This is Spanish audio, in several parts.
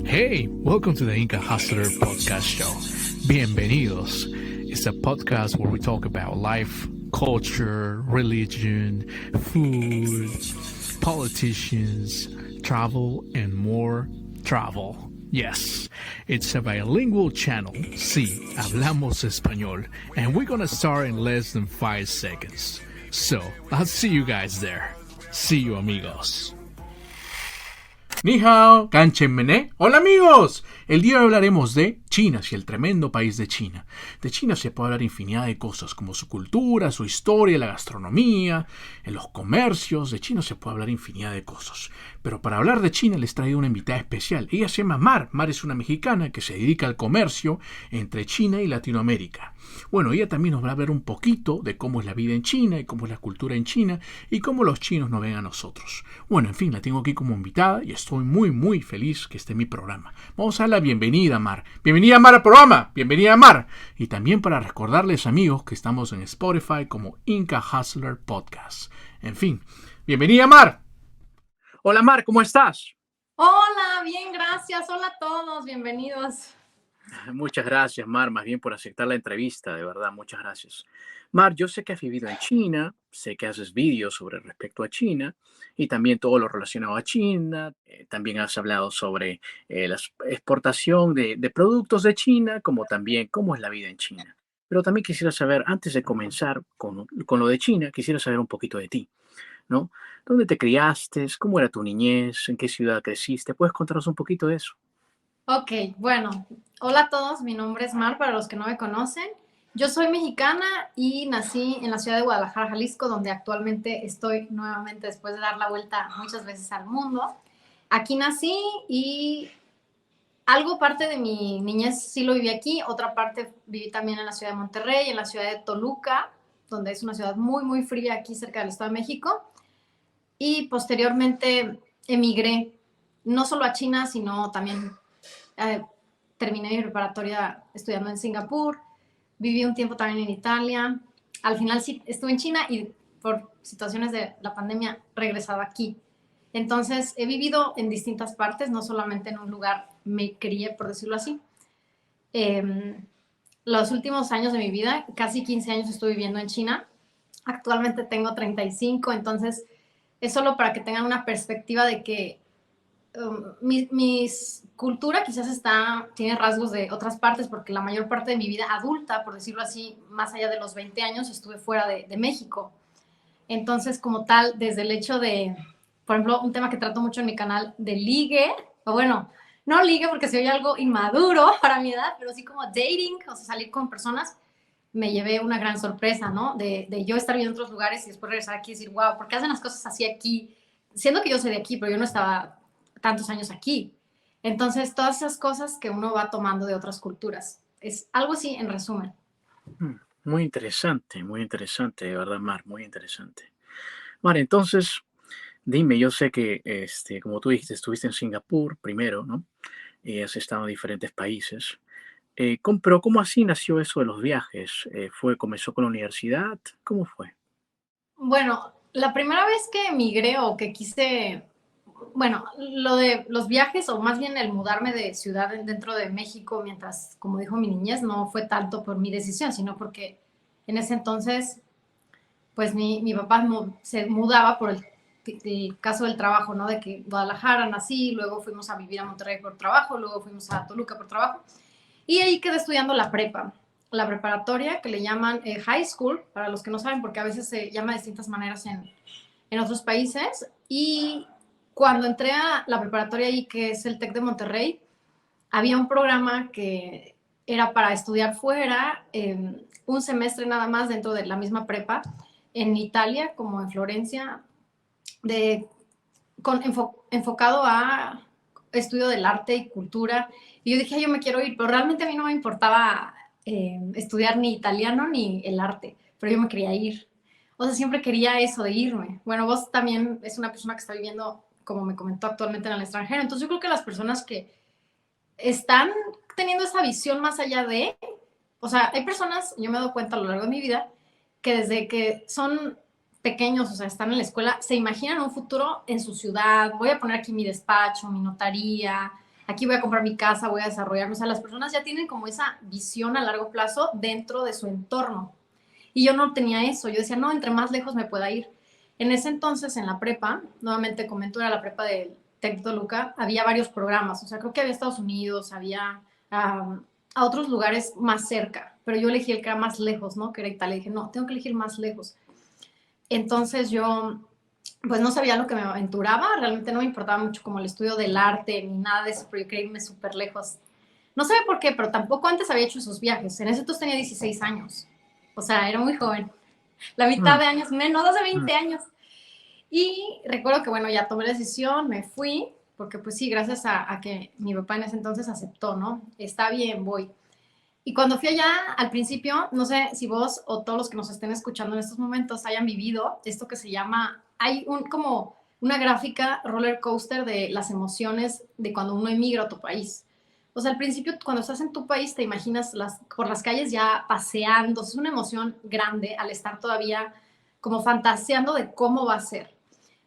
Hey, welcome to the Inca Hustler Podcast Show. Bienvenidos. It's a podcast where we talk about life, culture, religion, food, politicians, travel, and more travel. Yes, it's a bilingual channel. Sí, hablamos español. And we're gonna start in less than 5 seconds. So, I'll see you guys there. See you, amigos. Ni hao, canchen. Hola amigos, el día de hoy hablaremos de China, sí, el tremendo país de China. De China se puede hablar infinidad de cosas, como su cultura, su historia, la gastronomía, en los comercios. De China se puede hablar infinidad de cosas. Pero para hablar de China les traigo una invitada especial. Ella se llama Mar. Mar es una mexicana que se dedica al comercio entre China y Latinoamérica. Bueno, ella también nos va a hablar un poquito de cómo es la vida en China y cómo es la cultura en China y cómo los chinos nos ven a nosotros. Bueno, en fin, la tengo aquí como invitada y estoy muy feliz que esté en mi programa. Vamos a dar la bienvenida, Mar. Bienvenida, Mar, al programa. Bienvenida, Mar. Y también para recordarles, amigos, que estamos en Spotify como Inca Hustler Podcast. En fin, bienvenida, Mar. Hola, Mar, ¿cómo estás? Hola, bien, gracias. Hola a todos, bienvenidos. Muchas gracias, Mar, más bien por aceptar la entrevista, de verdad, muchas gracias. Mar, yo sé que has vivido en China, sé que haces vídeos sobre respecto a China y también todo lo relacionado a China. También has hablado sobre la exportación de productos de China, como también cómo es la vida en China. Pero también quisiera saber, antes de comenzar con lo de China, quisiera saber un poquito de ti, ¿no? ¿Dónde te criaste? ¿Cómo era tu niñez? ¿En qué ciudad creciste? ¿Puedes contarnos un poquito de eso? Ok, bueno, hola a todos, mi nombre es Mar, para los que no me conocen. Yo soy mexicana y nací en la ciudad de Guadalajara, Jalisco, donde actualmente estoy nuevamente después de dar la vuelta muchas veces al mundo. Aquí nací y algo parte de mi niñez sí lo viví aquí, otra parte viví también en la ciudad de Monterrey, en la ciudad de Toluca, donde es una ciudad muy fría aquí cerca del Estado de México. Y posteriormente emigré, no solo a China, sino también eh, terminé mi preparatoria estudiando en Singapur, viví un tiempo también en Italia, al final sí estuve en China y por situaciones de la pandemia regresaba aquí. Entonces he vivido en distintas partes, no solamente en un lugar me crié, por decirlo así. Eh, los últimos años de mi vida, casi 15 años estuve viviendo en China. Actualmente tengo 35, entonces es solo para que tengan una perspectiva de que mis cultura quizás tiene rasgos de otras partes, porque la mayor parte de mi vida adulta, por decirlo así, más allá de los 20 años, estuve fuera de México. Entonces, como tal, desde el hecho de, por ejemplo, un tema que trato mucho en mi canal de ligue, o bueno, no ligue porque se oye algo inmaduro para mi edad, pero sí como dating, o sea, salir con personas, me llevé una gran sorpresa, ¿no? De yo estar viendo otros lugares y después regresar aquí y decir, wow, ¿por qué hacen las cosas así aquí? Siendo que yo soy de aquí, pero yo no estaba tantos años aquí. Entonces, todas esas cosas que uno va tomando de otras culturas. Es algo así en resumen. Muy interesante, de verdad, Mar, muy interesante. Mar, entonces, dime, yo sé que, como tú dijiste, estuviste en Singapur primero, ¿no? Y has estado en diferentes países. Pero ¿cómo así nació eso de los viajes? ¿Comenzó con la universidad? ¿Cómo fue? Bueno, la primera vez que emigré o que quise, bueno, lo de los viajes o más bien el mudarme de ciudad dentro de México mientras, como dijo mi niñez, no fue tanto por mi decisión, sino porque en ese entonces, pues mi papá se mudaba por el caso del trabajo, ¿no? De que Guadalajara nací, luego fuimos a vivir a Monterrey por trabajo, luego fuimos a Toluca por trabajo. Y ahí quedé estudiando la prepa, la preparatoria, que le llaman high school, para los que no saben, porque a veces se llama de distintas maneras en otros países. Y cuando entré a la preparatoria ahí, que es el TEC de Monterrey, había un programa que era para estudiar fuera, un semestre nada más dentro de la misma prepa, en Italia, como en Florencia, de, enfocado a estudio del arte y cultura. Y yo dije, ay, yo me quiero ir, pero realmente a mí no me importaba estudiar ni italiano ni el arte, pero yo me quería ir. O sea, siempre quería eso de irme. Bueno, vos también es una persona que está viviendo, como me comentó, actualmente en el extranjero. Entonces yo creo que las personas que están teniendo esa visión más allá de, o sea, hay personas, yo me he dado cuenta a lo largo de mi vida, que desde que son pequeños, o sea, están en la escuela, se imaginan un futuro en su ciudad, voy a poner aquí mi despacho, mi notaría, aquí voy a comprar mi casa, voy a desarrollarme. O sea, las personas ya tienen como esa visión a largo plazo dentro de su entorno. Y yo no tenía eso. Yo decía, no, entre más lejos me pueda ir. En ese entonces, en la prepa, nuevamente comento, era la prepa del Tec de Toluca, había varios programas. O sea, creo que había Estados Unidos, había a otros lugares más cerca. Pero yo elegí el que era más lejos, ¿no? Que era Italia. Y dije, no, tengo que elegir más lejos. Entonces yo pues no sabía lo que me aventuraba, realmente no me importaba mucho como el estudio del arte ni nada de eso, pero yo quería irme súper lejos. No sé por qué, pero tampoco antes había hecho esos viajes. En ese entonces tenía 16 años. O sea, era muy joven. La mitad Mm, de años menos, hace mm, 20 años. Y recuerdo que, bueno, ya tomé la decisión, me fui, porque pues sí, gracias a que mi papá en ese entonces aceptó, ¿no? Está bien, voy. Y cuando fui allá, al principio, no sé si vos o todos los que nos estén escuchando en estos momentos hayan vivido esto que se llama, hay como una gráfica roller coaster de las emociones de cuando uno emigra a otro país. O sea, al principio, cuando estás en tu país, te imaginas por las calles ya paseando, es una emoción grande al estar todavía como fantaseando de cómo va a ser.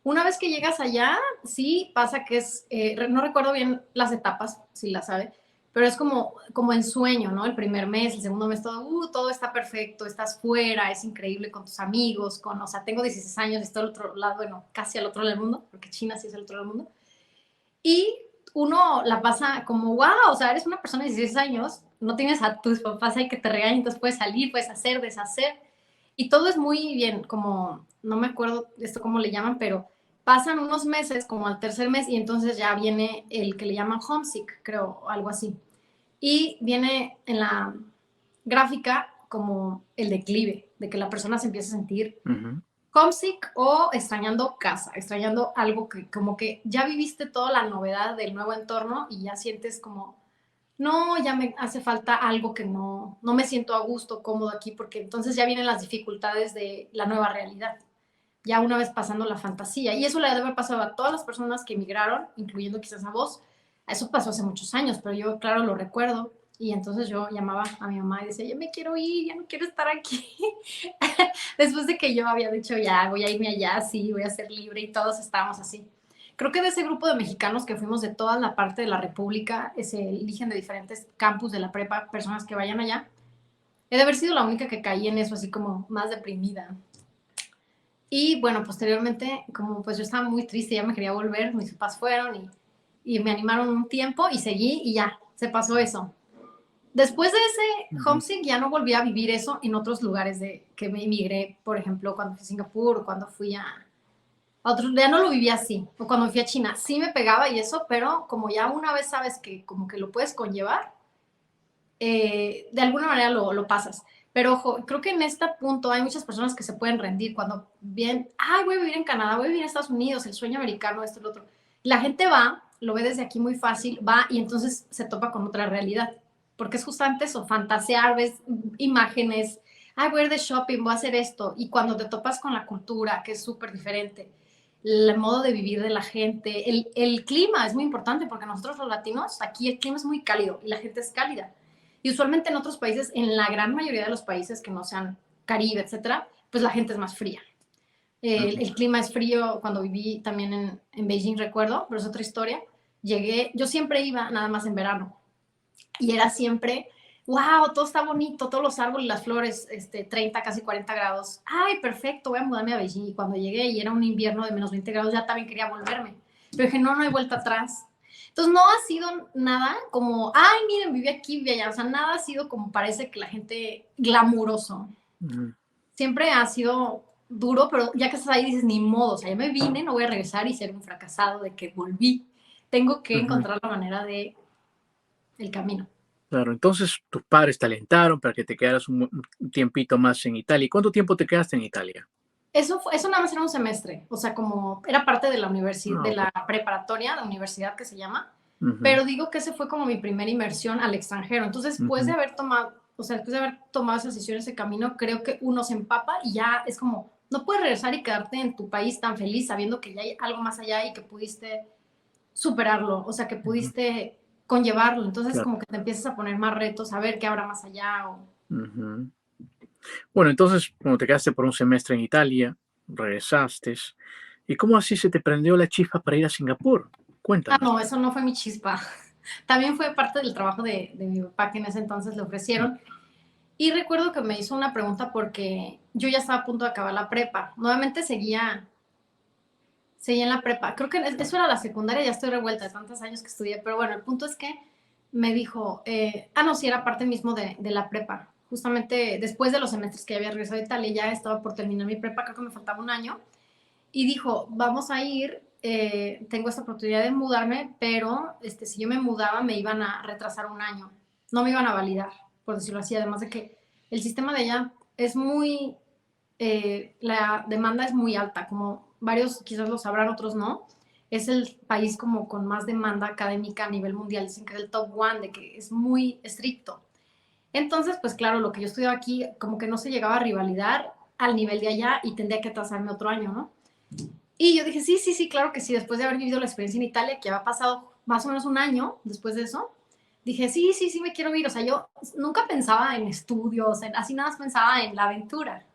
Una vez que llegas allá, sí pasa que es, no recuerdo bien las etapas, si la sabe, pero es como en sueño, ¿no? El primer mes, el segundo mes, todo está perfecto, estás fuera, es increíble con tus amigos, o sea, tengo 16 años, estoy al otro lado, bueno, casi al otro lado del mundo, porque China sí es el otro lado del mundo, y uno la pasa como, wow, o sea, eres una persona de 16 años, no tienes a tus papás ahí que te regañen, entonces puedes salir, puedes hacer, deshacer, y todo es muy bien, como, no me acuerdo esto cómo le llaman, pero pasan unos meses, como al tercer mes, y entonces ya viene el que le llaman homesick, creo, o algo así. Y viene en la gráfica como el declive, de que la persona se empieza a sentir ujú. homesick o extrañando casa, extrañando algo que como que ya viviste toda la novedad del nuevo entorno y ya sientes como, no, ya me hace falta algo que no me siento a gusto, cómodo aquí, porque entonces ya vienen las dificultades de la nueva realidad, ya una vez pasando la fantasía. Y eso le debe haber pasado a todas las personas que emigraron, incluyendo quizás a vos. Eso pasó hace muchos años, pero yo, claro, lo recuerdo. Y entonces yo llamaba a mi mamá y decía, ya me quiero ir, ya no quiero estar aquí. Después de que yo había dicho, ya voy a irme allá, sí, voy a ser libre y todos estábamos así. Creo que de ese grupo de mexicanos que fuimos de toda la parte de la República, se eligen de diferentes campus de la prepa, personas que vayan allá. He de haber sido la única que caí en eso, así como más deprimida. Y bueno, posteriormente, como pues yo estaba muy triste, ya me quería volver, mis papás fueron y me animaron un tiempo y seguí y ya, se pasó eso. Después de ese Ujú. homesick ya no volví a vivir eso en otros lugares de que me emigré, por ejemplo, cuando fui a Singapur o cuando fui a otros, ya no lo viví así, o cuando fui a China, sí me pegaba y eso, pero como ya una vez sabes que como que lo puedes conllevar, de alguna manera lo pasas. Pero ojo, creo que en este punto hay muchas personas que se pueden rendir cuando bien, ay, voy a vivir en Canadá, voy a vivir en Estados Unidos, el sueño americano, esto y lo otro. La gente va, lo ve desde aquí muy fácil, va y entonces se topa con otra realidad. Porque es justamente eso, fantasear, ves imágenes, ay, voy a ir de shopping, voy a hacer esto. Y cuando te topas con la cultura, que es súper diferente, el modo de vivir de la gente, el clima es muy importante porque nosotros los latinos, aquí el clima es muy cálido y la gente es cálida. Y usualmente en otros países, en la gran mayoría de los países que no sean Caribe, etcétera, pues la gente es más fría. Ujú. El clima es frío. Cuando viví también en Beijing, recuerdo, pero es otra historia. Llegué, yo siempre iba nada más en verano y era siempre, wow, todo está bonito, todos los árboles, las flores, 30, casi 40 grados. Ay, perfecto, voy a mudarme a Beijing. Y cuando llegué y era un invierno de menos 20 grados, ya también quería volverme. Pero dije, no, no hay vuelta atrás. Entonces no ha sido nada como, ay, miren, viví aquí, viví allá. O sea, nada ha sido como parece que la gente glamuroso. Ujú. Siempre ha sido duro, pero ya que estás ahí dices, ni modo, o sea, ya me vine, no voy a regresar y ser un fracasado de que volví. Tengo que Ujú. encontrar la manera de el camino. Claro, entonces tus padres te alentaron para que te quedaras un tiempito más en Italia. ¿Y cuánto tiempo te quedaste en Italia? Eso nada más era un semestre, o sea, como era parte de la universidad, Ah, de ok. la preparatoria, la universidad que se llama, Ujú, pero digo que ese fue como mi primera inmersión al extranjero. Entonces, después de ujú. haber tomado, o sea, después de haber tomado esa decisión, ese camino, creo que uno se empapa y ya es como, no puedes regresar y quedarte en tu país tan feliz sabiendo que ya hay algo más allá y que pudiste superarlo, o sea, que Ujú. pudiste conllevarlo. Entonces, Claro. como que te empiezas a poner más retos, a ver qué habrá más allá. Ujú. Bueno, entonces, como te quedaste por un semestre en Italia, regresaste. ¿Y cómo así se te prendió la chispa para ir a Singapur? Ah, Cuéntame. no, eso no fue mi chispa. También fue parte del trabajo de mi papá que en ese entonces le ofrecieron. Y recuerdo que me hizo una pregunta porque yo ya estaba a punto de acabar la prepa. Nuevamente seguía en la prepa. Creo que eso era la secundaria, ya estoy revuelta de tantos años que estudié, pero bueno, el punto es que me dijo, no, sí, era parte mismo de la prepa. Justamente después de los semestres que ya había regresado a Italia, ya estaba por terminar mi prepa, creo que me faltaba un año, y dijo, vamos a ir, tengo esta oportunidad de mudarme, pero si yo me mudaba me iban a retrasar un año, no me iban a validar, por decirlo así, además de que el sistema de allá es muy, la demanda es muy alta, como varios quizás lo sabrán, otros no. Es el país como con más demanda académica a nivel mundial, dicen que es el top one, de que es muy estricto. Entonces, pues claro, lo que yo estudiaba aquí como que no se llegaba a rivalidar al nivel de allá y tendría que atrasarme otro año, ¿no? Y yo dije, sí, sí, sí, claro que sí, después de haber vivido la experiencia en Italia, que había pasado más o menos un año después de eso, dije, sí, sí, sí, me quiero ir. O sea, yo nunca pensaba en estudios, así nada más pensaba en la aventura.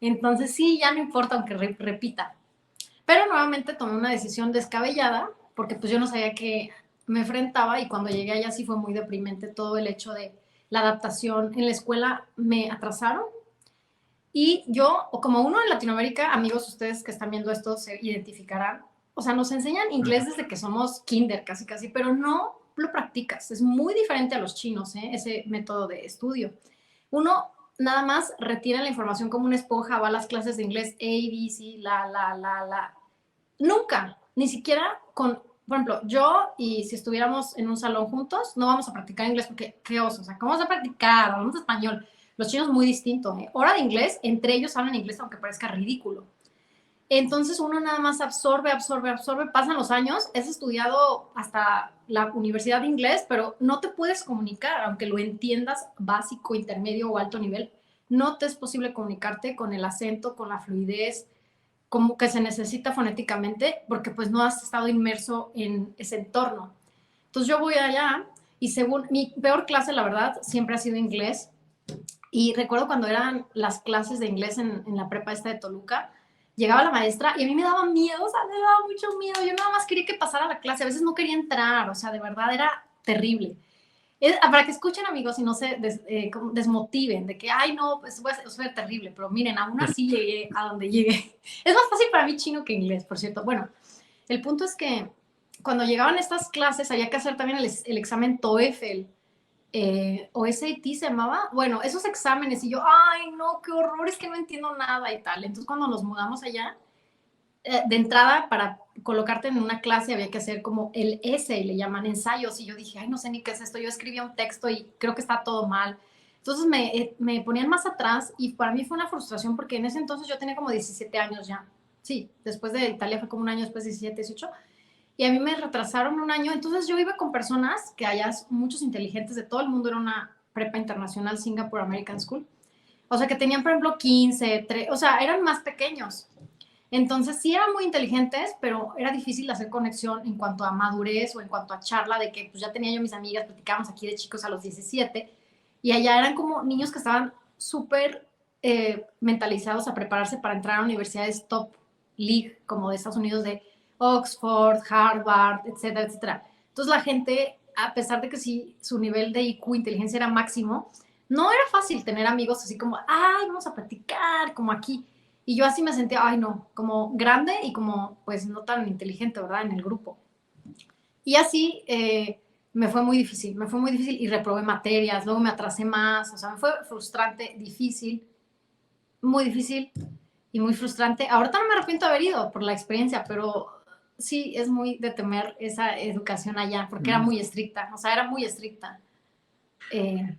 Entonces, sí, ya no importa aunque repita. Pero nuevamente tomé una decisión descabellada, porque pues yo no sabía que me enfrentaba y cuando llegué allá sí fue muy deprimente todo el hecho de la adaptación. En la escuela me atrasaron y yo, o como uno en Latinoamérica, amigos, ustedes que están viendo esto se identificarán, o sea, nos enseñan inglés desde que somos kinder, casi, casi, pero no lo practicas. Es muy diferente a los chinos, ¿eh? Ese método de estudio. Uno nada más retiene la información como una esponja, va a las clases de inglés A, B, C, la. Nunca, ni siquiera con, por ejemplo, yo y si estuviéramos en un salón juntos, no vamos a practicar inglés porque qué oso, o sea, ¿cómo vamos a practicar? Hablamos español. Los chinos muy distinto, ¿eh? Hora de inglés, entre ellos hablan inglés aunque parezca ridículo. Entonces uno nada más absorbe, absorbe, absorbe, pasan los años, has estudiado hasta la universidad de inglés, pero no te puedes comunicar, aunque lo entiendas básico, intermedio o alto nivel, no te es posible comunicarte con el acento, con la fluidez, como que se necesita fonéticamente, porque pues no has estado inmerso en ese entorno. Entonces yo voy allá y según mi peor clase, la verdad, siempre ha sido inglés. Y recuerdo cuando eran las clases de inglés en la prepa esta de Toluca, llegaba la maestra y a mí me daba miedo, o sea, me daba mucho miedo. Yo nada más quería que pasara la clase, a veces no quería entrar, o sea, de verdad era terrible. Para que escuchen, amigos, y no se desmotiven de que, ay, no, pues eso fue terrible, pero miren, aún así llegué a donde llegué. Es más fácil para mí chino que inglés, por cierto. Bueno, el punto es que cuando llegaban estas clases había que hacer también el examen TOEFL, o SAT se llamaba. Bueno, esos exámenes, y yo, ay, no, qué horror, es que no entiendo nada y tal. Entonces, cuando nos mudamos allá, de entrada, para colocarte en una clase había que hacer como el essay, le llaman ensayos, y yo dije, ay, no sé ni qué es esto, yo escribía un texto y creo que está todo mal. Entonces me ponían más atrás y para mí fue una frustración porque en ese entonces yo tenía como 17 años ya. Sí, después de Italia fue como un año después, 17, 18, y a mí me retrasaron un año, entonces yo iba con personas que allá muchos inteligentes de todo el mundo, era una prepa internacional, Singapore American School, o sea que tenían por ejemplo 15, 3, o sea, eran más pequeños. Entonces sí eran muy inteligentes, pero era difícil hacer conexión en cuanto a madurez o en cuanto a charla, de que pues ya tenía yo mis amigas, platicábamos aquí de chicos a los 17, y allá eran como niños que estaban súper mentalizados a prepararse para entrar a universidades top league, como de Estados Unidos, de Oxford, Harvard, etcétera, etcétera. Entonces la gente, a pesar de que sí, su nivel de IQ, inteligencia era máximo, no era fácil tener amigos así como, ay, vamos a platicar, como aquí. Y yo así me sentía, ay no, como grande y como pues no tan inteligente, ¿verdad? En el grupo. Y así me fue muy difícil y reprobé materias, luego me atrasé más, o sea, me fue frustrante, muy difícil y muy frustrante. Ahorita no me arrepiento de haber ido por la experiencia, pero sí es muy de temer esa educación allá, porque era muy estricta, o sea, era muy estricta. Eh,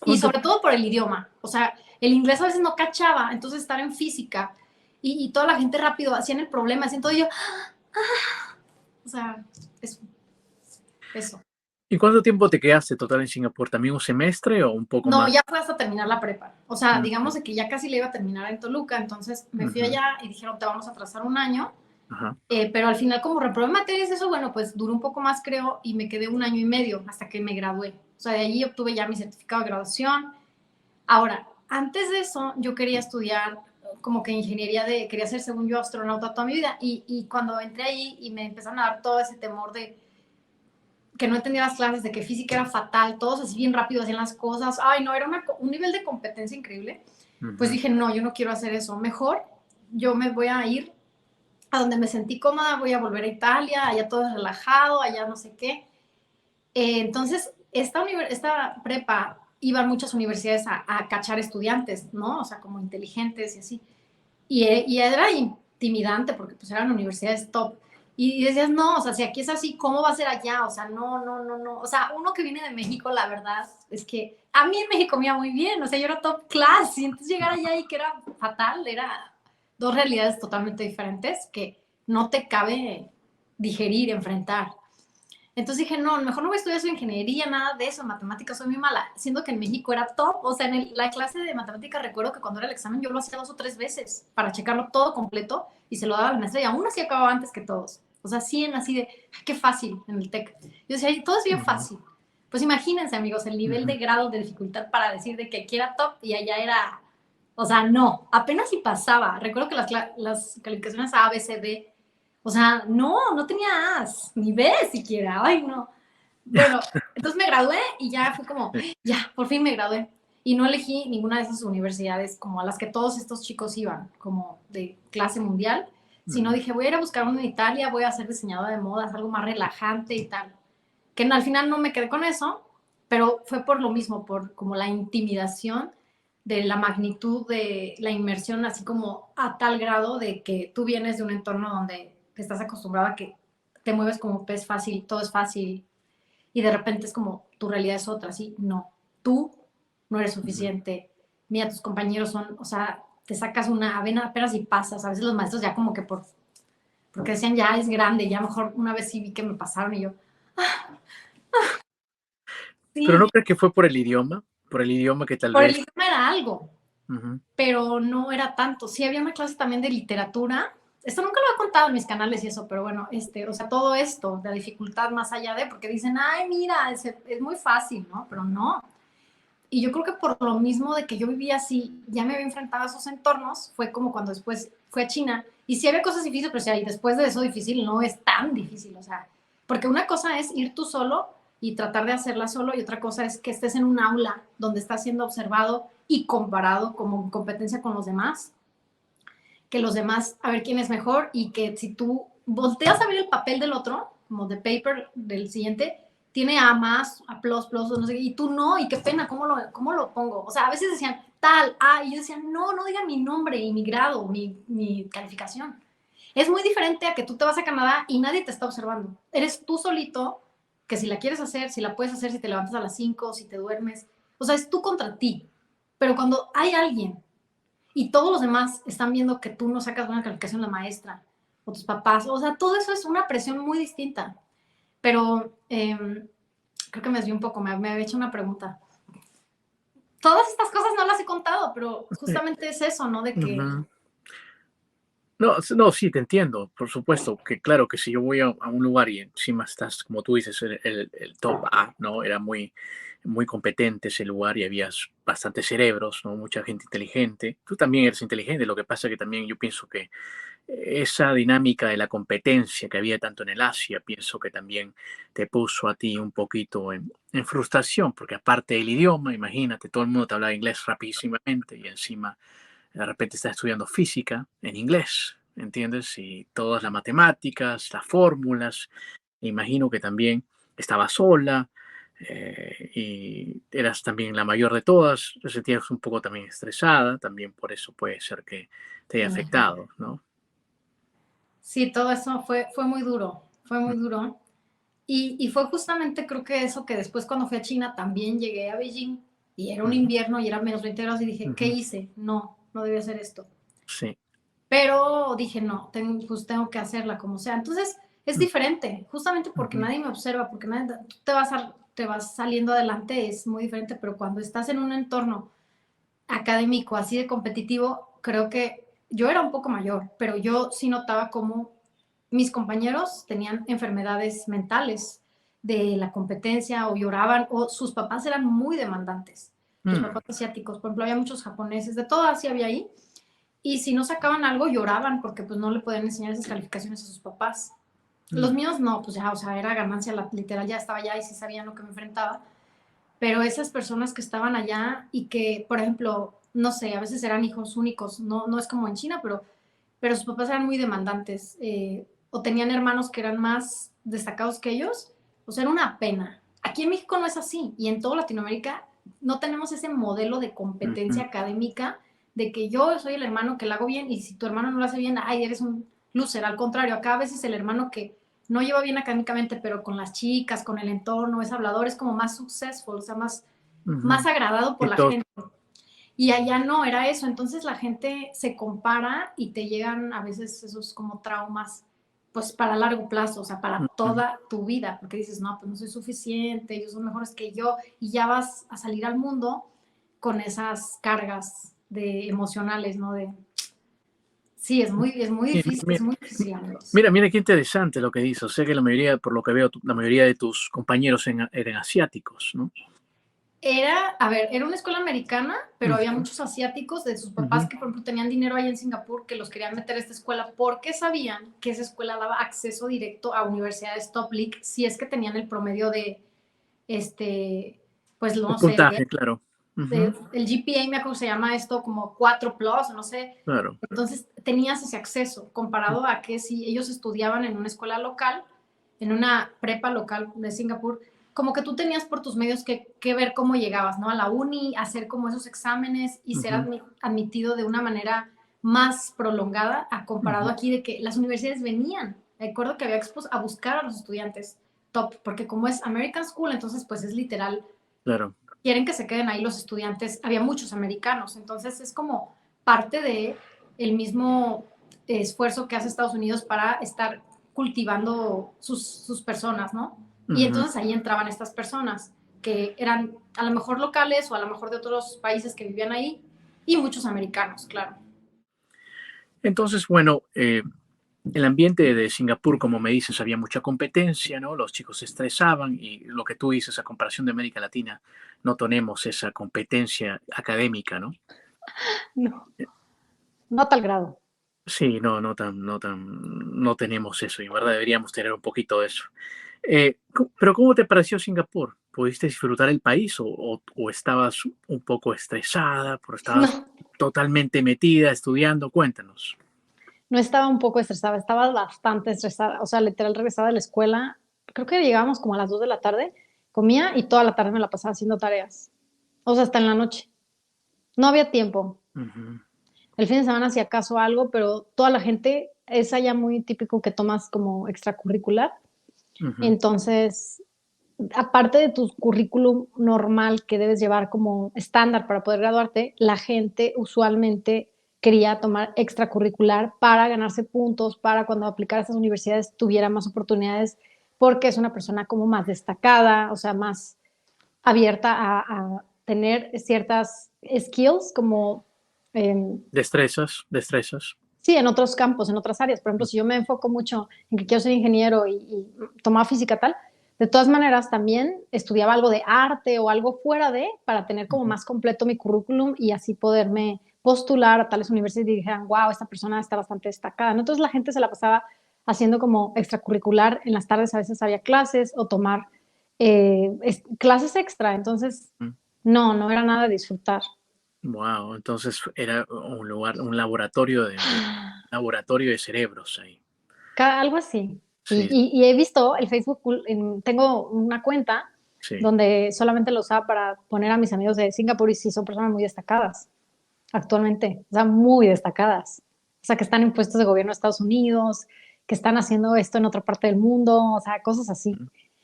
y ¿Cuánto? sobre todo por el idioma. O sea, el inglés a veces no cachaba, entonces estar en física y toda la gente rápido hacían el problema, hacían todo y yo, o sea, eso. ¿Y cuánto tiempo te quedaste total en Singapur? ¿También un semestre o un poco No, más? ya fue hasta terminar la prepa. O sea, Ujú, digamos de que ya casi le iba a terminar en Toluca, entonces me fui ujú, allá y dijeron, te vamos a atrasar un año, ajá. pero al final como reprobé materias, eso, bueno, pues duró un poco más, creo, y me quedé un año y medio hasta que me gradué. O sea, de allí obtuve ya mi certificado de graduación. Ahora, antes de eso, yo quería estudiar como que ingeniería quería ser según yo astronauta toda mi vida y cuando entré ahí y me empezaron a dar todo ese temor de que no entendía las clases, de que física era fatal, todos así bien rápido hacían las cosas. Ay, no, era un nivel de competencia increíble. Pues dije, no, yo no quiero hacer eso. Mejor yo me voy a ir a donde me sentí cómoda, voy a volver a Italia, allá todo es relajado, allá no sé qué. Entonces, esta prepa iban muchas universidades a cachar estudiantes, ¿no? O sea, como inteligentes y así. Y era intimidante porque pues eran universidades top. Y decías, no, o sea, si aquí es así, ¿cómo va a ser allá? O sea, no, no, no, no. O sea, uno que viene de México, la verdad es que a mí en México me iba muy bien. O sea, yo era top class. Y entonces llegar allá y que era fatal, era dos realidades totalmente diferentes que no te cabe digerir, enfrentar. Entonces dije, no, mejor no voy a estudiar su ingeniería, nada de eso, matemáticas soy muy mala, siendo que en México era top, o sea, en la clase de matemáticas recuerdo que cuando era el examen yo lo hacía 2 o 3 veces para checarlo todo completo y se lo daba al maestro y aún así acababa antes que todos. O sea, 100 así de, ay, qué fácil en el TEC. Yo decía, todo es bien fácil. Pues imagínense, amigos, el nivel de grado de dificultad para decir de que aquí era top y allá era, o sea, no, apenas si pasaba. Recuerdo que las calificaciones A, B, C, D, o sea, no, no tenía As, ni B siquiera, ay no. Bueno, entonces me gradué y ya fue como, ya, por fin me gradué. Y no elegí ninguna de esas universidades como a las que todos estos chicos iban, como de clase mundial, sino dije, voy a ir a buscar una en Italia, voy a ser diseñadora de modas, algo más relajante y tal. Que al final no me quedé con eso, pero fue por lo mismo, por como la intimidación de la magnitud de la inmersión, así como a tal grado de que tú vienes de un entorno donde estás acostumbrado a que te mueves como pez fácil, todo es fácil, y de repente es como tu realidad es otra, ¿sí? No, tú no eres suficiente, mira, tus compañeros son, o sea, te sacas una avena apenas y pasas, a veces los maestros ya como que porque decían ya es grande, ya mejor una vez sí vi que me pasaron y yo, Pero sí, ¿no crees que fue por el idioma que tal por el vez... idioma era algo, Ujú, pero no era tanto. Sí, había una clase también de literatura. Esto nunca lo he contado en mis canales y eso, pero bueno, o sea, todo esto, la dificultad más allá de, porque dicen, ay, mira, es muy fácil, ¿no? Pero no. Y yo creo que por lo mismo de que yo vivía así, ya me había enfrentado a esos entornos, fue como cuando después fui a China. Y sí había cosas difíciles, pero sí, y después de eso difícil no es tan difícil, o sea, porque una cosa es ir tú solo y tratar de hacerla solo, y otra cosa es que estés en un aula donde estás siendo observado y comparado como competencia con los demás, que los demás, a ver quién es mejor, y que si tú volteas a ver el papel del otro, como de paper del siguiente, tiene A más, A plus, plus, no sé qué, y tú no, y qué pena, cómo lo pongo? O sea, a veces decían tal, A, y yo decía, no, no digan mi nombre y mi grado, mi calificación. Es muy diferente a que tú te vas a Canadá y nadie te está observando. Eres tú solito, que si la quieres hacer, si la puedes hacer, si te levantas a las 5, si te duermes, o sea, es tú contra ti. Pero cuando hay alguien y todos los demás están viendo que tú no sacas buena calificación, la maestra o tus papás, o sea, todo eso es una presión muy distinta. Pero creo que me desvié un poco, me había hecho una pregunta. Todas estas cosas no las he contado, pero sí, justamente es eso, ¿no? De que ujú. No, no, sí, te entiendo, por supuesto, que claro que si yo voy a un lugar y encima estás, como tú dices, el top A, ¿no? Era muy, muy competente ese lugar y había bastantes cerebros, ¿no? Mucha gente inteligente. Tú también eres inteligente, lo que pasa que también yo pienso que esa dinámica de la competencia que había tanto en el Asia, pienso que también te puso a ti un poquito en frustración, porque aparte del idioma, imagínate, todo el mundo te hablaba inglés rapidísimamente y encima de repente estás estudiando física en inglés, ¿entiendes? Y todas las matemáticas, las fórmulas, me imagino que también estabas sola y eras también la mayor de todas, te sentías un poco también estresada, también por eso puede ser que te haya afectado, ¿no? sí, todo eso fue muy duro, fue muy duro. Y fue justamente creo que eso que después cuando fui a China también llegué a Beijing y era un Ujú, invierno y era menos 20 grados y dije, ¿qué ujú, hice? No, no debía hacer esto. sí. Pero dije, no, pues tengo que hacerla como sea. Entonces es Mm, diferente, justamente porque ujú, nadie me observa, porque tú te vas saliendo adelante, es muy diferente, pero cuando estás en un entorno académico así de competitivo, creo que yo era un poco mayor, pero yo sí notaba como mis compañeros tenían enfermedades mentales de la competencia o lloraban o sus papás eran muy demandantes, sus mm, papás asiáticos, por ejemplo, había muchos japoneses, de todo Asia había ahí, y si no sacaban algo lloraban porque pues no le podían enseñar esas calificaciones a sus papás. Los míos no, pues ya, o sea, era ganancia, literal, ya estaba allá y sí sabían lo que me enfrentaba. Pero esas personas que estaban allá y que, por ejemplo, no sé, a veces eran hijos únicos, no es como en China, pero sus papás eran muy demandantes, o tenían hermanos que eran más destacados que ellos, o sea, era una pena. Aquí en México no es así, y en toda Latinoamérica no tenemos ese modelo de competencia Ujú. académica de que yo soy el hermano que lo hago bien, y si tu hermano no lo hace bien, ay, eres un loser. Al contrario, acá a veces el hermano que no lleva bien académicamente, pero con las chicas, con el entorno, es hablador, es como más successful, o sea, más Ujú. agradado por Y la todo, gente. Y allá no era eso, entonces la gente se compara y te llegan a veces esos como traumas, pues para largo plazo, o sea, para ujú. toda tu vida, porque dices, no, pues no soy suficiente, ellos son mejores que yo, y ya vas a salir al mundo con esas cargas de emocionales, ¿no? De, sí, es muy Sí, difícil, es muy difícil, amigos. mira qué interesante lo que dices. O sea que la mayoría, por lo que veo, la mayoría de tus compañeros eran asiáticos, ¿no? Era una escuela americana, pero había Ujú, muchos asiáticos de sus papás ujú, que, por ejemplo, tenían dinero ahí en Singapur que los querían meter a esta escuela porque sabían que esa escuela daba acceso directo a universidades top league si es que tenían el promedio de, pues el no sé, puntaje, claro. Ujú, el GPA, me acuerdo que se llama esto como 4 plus, no sé. claro. Entonces tenías ese acceso comparado a que si ellos estudiaban en una escuela local, en una prepa local de Singapur, como que tú tenías por tus medios que ver cómo llegabas, ¿no? A la uni, hacer como esos exámenes y ser Ujú, admitido de una manera más prolongada a comparado ujú, aquí de que las universidades venían. Recuerdo que había expos a buscar a los estudiantes top, porque como es American School, entonces pues es literal, claro. quieren que se queden ahí los estudiantes, había muchos americanos, entonces es como parte de el mismo esfuerzo que hace Estados Unidos para estar cultivando sus personas, ¿no? Y Ujú. entonces ahí entraban estas personas que eran a lo mejor locales o a lo mejor de otros países que vivían ahí y muchos americanos, claro. Entonces, bueno, el ambiente de Singapur, como me dices, había mucha competencia, ¿no? Los chicos se estresaban y lo que tú dices, a comparación de América Latina, no tenemos esa competencia académica, ¿no? No, no a tal grado. Sí, no tenemos eso y en verdad deberíamos tener un poquito de eso. Pero ¿cómo te pareció Singapur? ¿Pudiste disfrutar el país o estabas un poco estresada, pero estabas No, totalmente metida estudiando? Cuéntanos. no estaba un poco estresada, estaba bastante estresada. O sea, literal regresaba de la escuela, creo que llegábamos como a las 2 de la tarde, comía y toda la tarde me la pasaba haciendo tareas. O sea, hasta en la noche. No había tiempo. Ujú, El fin de semana si acaso algo, pero toda la gente es allá muy típico que tomas como extracurricular. ujú, Entonces, aparte de tu currículum normal que debes llevar como estándar para poder graduarte, la gente usualmente quería tomar extracurricular para ganarse puntos, para cuando aplicara a estas universidades tuviera más oportunidades, porque es una persona como más destacada, o sea, más abierta a tener ciertas skills como, destrezas, destrezas. sí, en otros campos, en otras áreas. Por ejemplo, si yo me enfoco mucho en que quiero ser ingeniero y tomaba física tal, de todas maneras también estudiaba algo de arte o algo fuera de, para tener como Ujú. más completo mi currículum y así poderme postular a tales universidades y dijeran, wow, esta persona está bastante destacada, ¿no? Entonces la gente se la pasaba haciendo como extracurricular, en las tardes a veces había clases o tomar clases extra, entonces no era nada de disfrutar. Wow, entonces era un lugar, un laboratorio de cerebros ahí. Algo así. Sí, Y he visto el Facebook, tengo una cuenta sí. donde solamente lo usaba para poner a mis amigos de Singapur y sí son personas muy destacadas actualmente, o sea, muy destacadas. O sea, que están en puestos de gobierno de Estados Unidos, que están haciendo esto en otra parte del mundo, o sea, cosas así.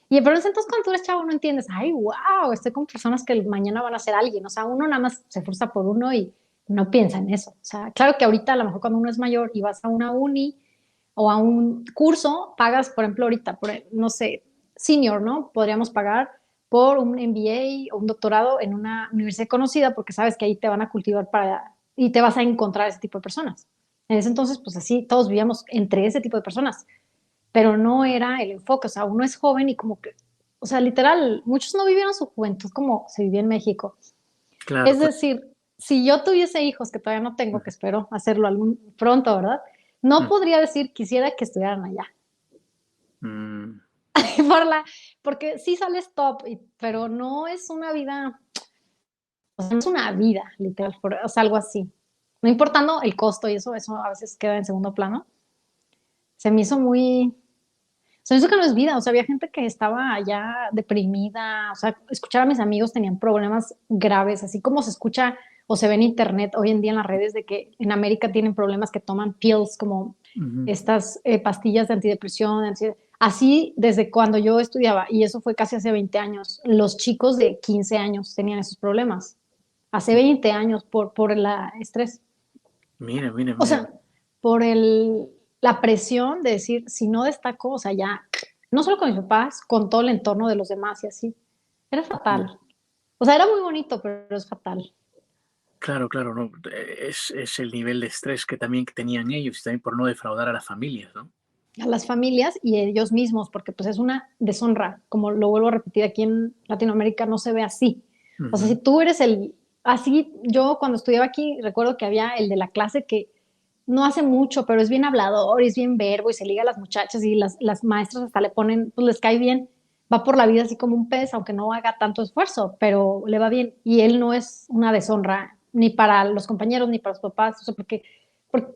Y pero entonces cuando tú eres chavo no entiendes, ay, wow, estoy con personas que mañana van a ser alguien. O sea, uno nada más se esfuerza por uno y no piensa en eso. O sea, claro que ahorita a lo mejor cuando uno es mayor y vas a una uni o a un curso, pagas, por ejemplo, ahorita, no sé, senior, ¿no? Podríamos pagar por un MBA o un doctorado en una universidad conocida porque sabes que ahí te van a cultivar para y te vas a encontrar ese tipo de personas. En ese entonces, pues así, todos vivíamos entre ese tipo de personas, pero no era el enfoque, o sea, uno es joven y como que, o sea, literal, muchos no vivieron su juventud como se vivía en México. Claro, Es claro. decir, si yo tuviese hijos, que todavía no tengo, que espero hacerlo algún pronto, ¿verdad? No Mm. podría decir quisiera que estudiaran allá. Mm, Porque sí sales top, pero no es una vida, o sea, no es una vida, literal, o sea, algo así. No importando el costo y eso a veces queda en segundo plano. Se me hizo muy, se me hizo que no es vida, o sea, había gente que estaba ya deprimida, o sea, escuchar a mis amigos tenían problemas graves, así como se escucha o se ve en internet hoy en día en las redes de que en América tienen problemas que toman pills como ujú. estas pastillas de antidepresión, así desde cuando yo estudiaba, y eso fue casi hace 20 años, los chicos de 15 años tenían esos problemas, hace 20 años por el estrés. Mira, mira, O mira. sea, por la presión de decir, si no destaco, o sea, ya, no solo con mis papás, con todo el entorno de los demás y así. Era Ujú. fatal. O sea, era muy bonito, pero es fatal. Claro, claro, no. Es el nivel de estrés que también que tenían ellos y también por no defraudar a las familias, ¿no? A las familias y a ellos mismos, porque pues es una deshonra, como lo vuelvo a repetir, aquí en Latinoamérica no se ve así. O sea, si Ujú, tú eres así, yo cuando estudiaba aquí recuerdo que había el de la clase que no hace mucho, pero es bien hablador, es bien verbo y se liga a las muchachas y las maestras hasta le ponen, pues les cae bien, va por la vida así como un pez, aunque no haga tanto esfuerzo, pero le va bien. Y él no es una deshonra ni para los compañeros ni para los papás, o sea, porque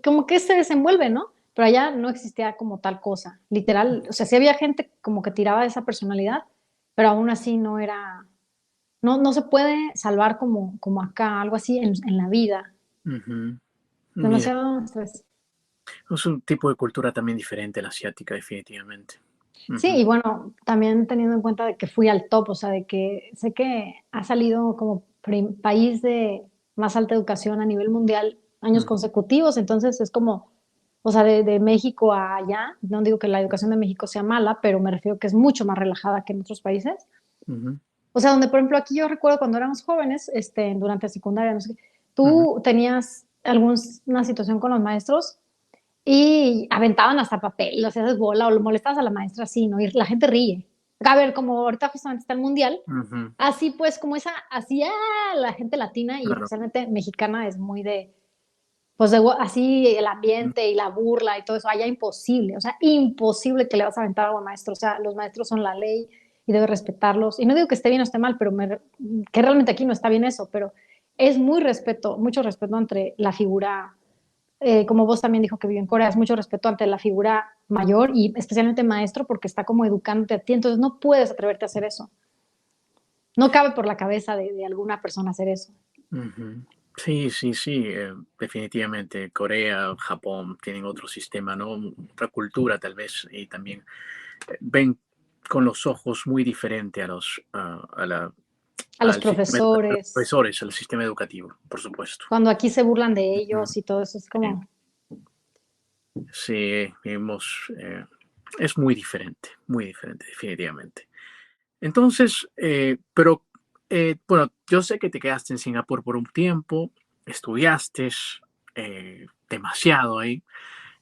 como que se desenvuelve, ¿no? Pero allá no existía como tal cosa, literal, o sea, sí había gente como que tiraba de esa personalidad, pero aún así no era, no se puede salvar como acá, algo así en la vida, ujú. Mira, demasiado estrés. es un tipo de cultura también diferente la asiática, definitivamente. Sí, Ujú, y bueno, también teniendo en cuenta de que fui al top, o sea, de que sé que ha salido como país de más alta educación a nivel mundial años ujú, consecutivos, entonces es como, o sea, de México a allá, no digo que la educación de México sea mala, pero me refiero que es mucho más relajada que en otros países. ujú, O sea, donde por ejemplo aquí yo recuerdo cuando éramos jóvenes, durante secundaria, no sé qué, ujú. tú tenías alguna situación con los maestros y aventaban hasta papel, lo hacías bola o lo molestabas a la maestra así, ¿no? Y la gente ríe. A ver, como ahorita justamente está el mundial, Ujú, así pues, como esa, así, la gente latina y claro. especialmente mexicana es muy de, pues así el Mm, ambiente y la burla y todo eso, allá imposible, o sea, imposible que le vas a aventar algo a maestro, o sea, los maestros son la ley y debes respetarlos. Y no digo que esté bien o esté mal, pero que realmente aquí no está bien eso, pero es muy respeto, mucho respeto entre la figura como vos también dijo que vivió en Corea, es mucho respeto ante la figura mayor y especialmente maestro porque está como educándote a ti, entonces no puedes atreverte a hacer eso. No cabe por la cabeza de alguna persona hacer eso. ujú. Sí, sí, sí, definitivamente. Corea, Japón tienen otro sistema, ¿no? Otra cultura tal vez, y también ven con los ojos muy diferente a A los al sistema a los profesores, profesores, al sistema educativo, por supuesto. cuando aquí se burlan de Ujú. ellos y todo eso, es Sí, como, sí, es muy diferente, definitivamente. Entonces, pero bueno, yo sé que te quedaste en Singapur por un tiempo, estudiaste demasiado ahí,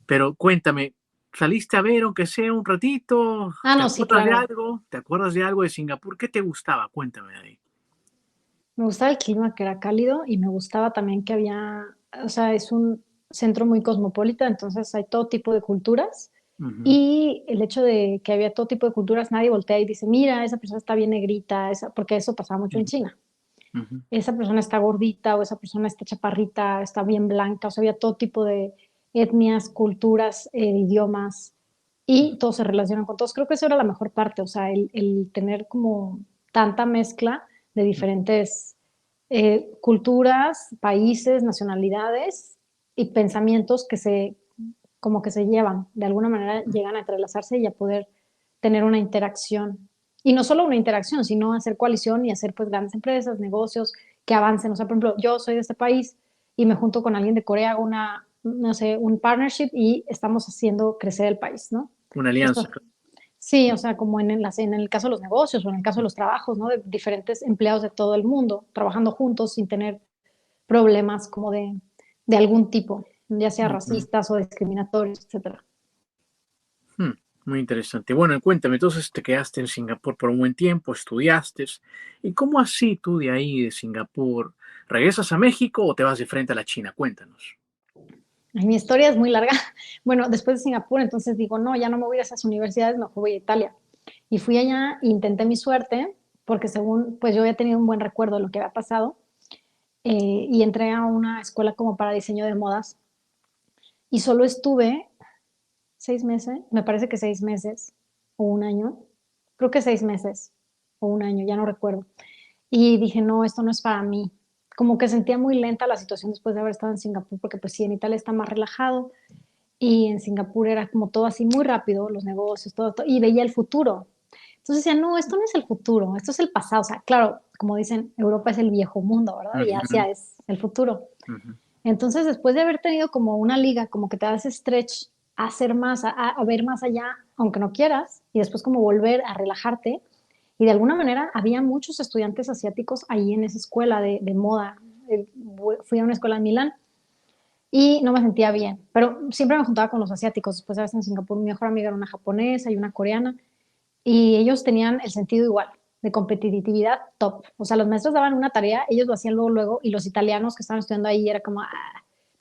pero cuéntame, ¿saliste a ver aunque sea un ratito? ¿Te no, sí, acuerdas de claro. algo? ¿Te acuerdas de algo de Singapur? ¿Qué te gustaba? Cuéntame de ahí. Me gustaba el clima que era cálido y me gustaba también que había, o sea, es un centro muy cosmopolita, entonces hay todo tipo de culturas. Ujú, Y el hecho de que había todo tipo de culturas, nadie voltea y dice, mira, esa persona está bien negrita, porque eso pasaba mucho en ujú, China. ujú, Esa persona está gordita o esa persona está chaparrita, está bien blanca, o sea, había todo tipo de etnias, culturas, idiomas y todos se relacionan con todos. Creo que eso era la mejor parte, o sea, el tener como tanta mezcla de diferentes culturas, países, nacionalidades y pensamientos que como que se llevan, de alguna manera llegan a entrelazarse y a poder tener una interacción. Y no solo una interacción, sino hacer coalición y hacer pues grandes empresas, negocios que avancen. O sea, por ejemplo, yo soy de este país y me junto con alguien de Corea, hago no sé, un partnership y estamos haciendo crecer el país, ¿no? una Eso. alianza. Sí, o sea, como en el caso de los negocios o en el caso de los trabajos, ¿no? De diferentes empleados de todo el mundo trabajando juntos sin tener problemas como de algún tipo, ya sea Ujú, racistas o discriminatorios, etcétera. hmm, muy interesante. Bueno, cuéntame, entonces te quedaste en Singapur por un buen tiempo, estudiaste. ¿Y cómo así tú de ahí, de Singapur, regresas a México o te vas de frente a la China? Cuéntanos. Ay, mi historia es muy larga. Bueno, después de Singapur, entonces digo, no, ya no me voy a esas universidades, mejor voy a Italia. Y fui allá e intenté mi suerte, porque según, pues yo había tenido un buen recuerdo de lo que había pasado, y entré a una escuela como para diseño de modas. Y solo estuve 6 meses, me parece que 6 meses o un año, creo que 6 meses o un año, ya no recuerdo. Y dije, no, esto no es para mí. Como que sentía muy lenta la situación después de haber estado en Singapur, porque pues sí, en Italia está más relajado y en Singapur era como todo así muy rápido, los negocios, todo, y veía el futuro. Entonces decía, no, esto no es el futuro, esto es el pasado. O sea, claro, como dicen, Europa es el viejo mundo, ¿verdad? Y Ujú, Asia es el futuro. ujú. Entonces, después de haber tenido como una liga, como que te das stretch a hacer más, a ver más allá, aunque no quieras, y después como volver a relajarte. Y de alguna manera había muchos estudiantes asiáticos ahí en esa escuela de moda. Eh, Fui a una escuela en Milán y no me sentía bien, pero siempre me juntaba con los asiáticos. Después de vez en Singapur, mi mejor amiga era una japonesa y una coreana, y ellos tenían el sentido igual, de competitividad top. O sea, los maestros daban una tarea, ellos lo hacían luego, luego, y los italianos que estaban estudiando ahí era como